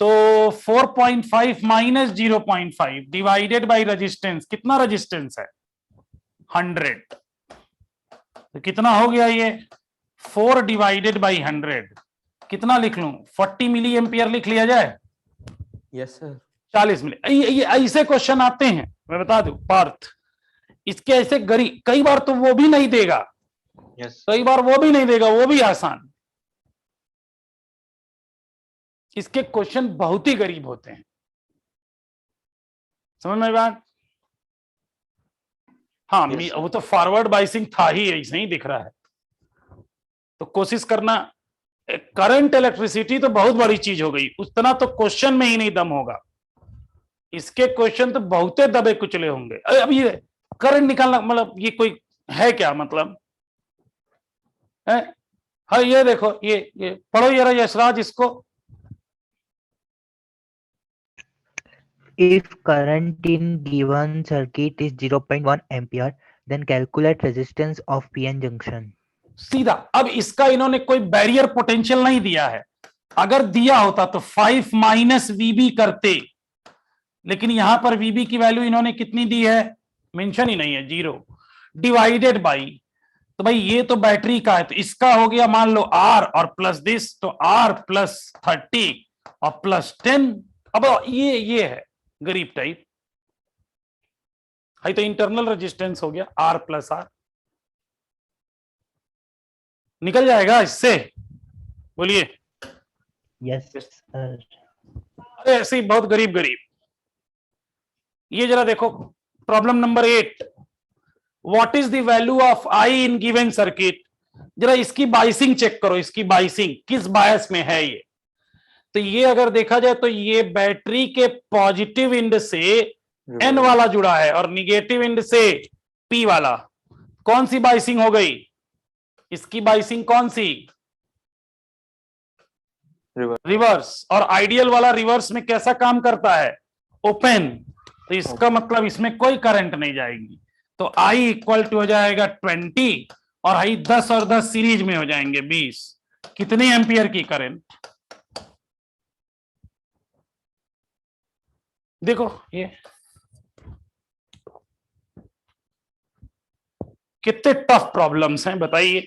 तो 4.5 माइनस 0.5 डिवाइडेड बाई रेजिस्टेंस, कितना रेजिस्टेंस है 100, तो कितना हो गया ये 4 डिवाइडेड बाई 100, कितना लिख लूं 40 मिली एम्पियर लिख लिया जाए। Yes, sir. 40 मिली, ये ऐसे क्वेश्चन आते हैं, मैं बता दूं पार्थ, इसके ऐसे गरीब कई बार तो वो भी नहीं देगा, Yes. कई बार वो भी नहीं देगा, वो भी आसान, इसके क्वेश्चन बहुत ही गरीब होते हैं, समझ में बात। हाँ Yes, sir. वो तो फॉरवर्ड बाइसिंग था ही, ऐसे ही दिख रहा है, तो कोशिश करना। करंट इलेक्ट्रिसिटी तो बहुत बड़ी चीज हो गई, उतना तो क्वेश्चन में ही नहीं दम होगा, इसके क्वेश्चन तो बहुते दबे कुचले होंगे। अब ये करंट निकालना मतलब ये कोई है क्या, मतलब है? हाँ ये देखो, ये पढ़ो जरा यशराज इसको। If current in given circuit is 0.1 ampere, then calculate resistance of PN junction. सीधा, अब इसका इन्होंने कोई बैरियर पोटेंशियल नहीं दिया है, अगर दिया होता तो 5 माइनस वीबी करते, लेकिन यहां पर वीबी की वैल्यू इन्होंने कितनी दी है, मेंशन ही नहीं है, 0 डिवाइडेड बाई, तो भाई ये तो बैटरी का है, तो इसका हो गया मान लो R और प्लस दिस, तो R प्लस 30 और प्लस 10। अब ये है गरीब टाइप है, तो इंटरनल रेजिस्टेंस हो गया R प्लस R, निकल जाएगा इससे, बोलिए। Yes, sir. अरे ऐसे ही बहुत गरीब। ये जरा देखो problem number 8, what is the value of I in given circuit. जरा इसकी बाइसिंग चेक करो, इसकी बाइसिंग किस बायस में है ये। तो ये अगर देखा जाए तो ये बैटरी के पॉजिटिव एंड से N वाला जुड़ा है और निगेटिव एंड से P वाला, कौन सी बाइसिंग हो गई, इसकी बाइसिंग कौन सी, रिवर्स। और आइडियल वाला रिवर्स में कैसा काम करता है, ओपन, तो इसका मतलब इसमें कोई करंट नहीं जाएगी, तो I इक्वल टू हो जाएगा 20 और I 10 और 10 सीरीज में हो जाएंगे 20, कितने एम्पियर की करंट। देखो ये कितने टफ प्रॉब्लम्स हैं बताइए।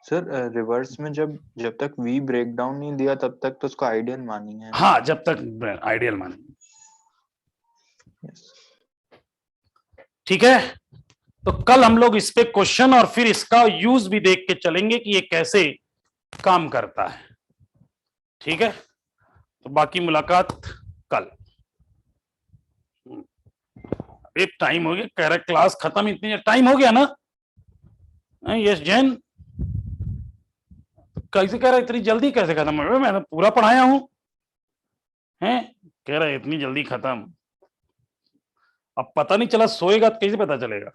सर रिवर्स में जब तक V ब्रेक डाउन नहीं दिया तब तक तो उसको आइडियल मानेंगे। हाँ, जब तक आइडियल मानेंगे। Yes. ठीक है, तो कल हम लोग इस पे क्वेश्चन और फिर इसका यूज भी देख के चलेंगे कि ये कैसे काम करता है। ठीक है, तो बाकी मुलाकात कल। अरे टाइम हो गया, कह रहा क्लास खत्म, इतनी टाइम हो गया ना। यस जैन कैसे कह रहा इतनी जल्दी कैसे खत्म हो गया, मैंने पूरा पढ़ाया हूं, हैं कह रहा है इतनी जल्दी खत्म। अब पता नहीं चला, सोएगा तो कैसे पता चलेगा।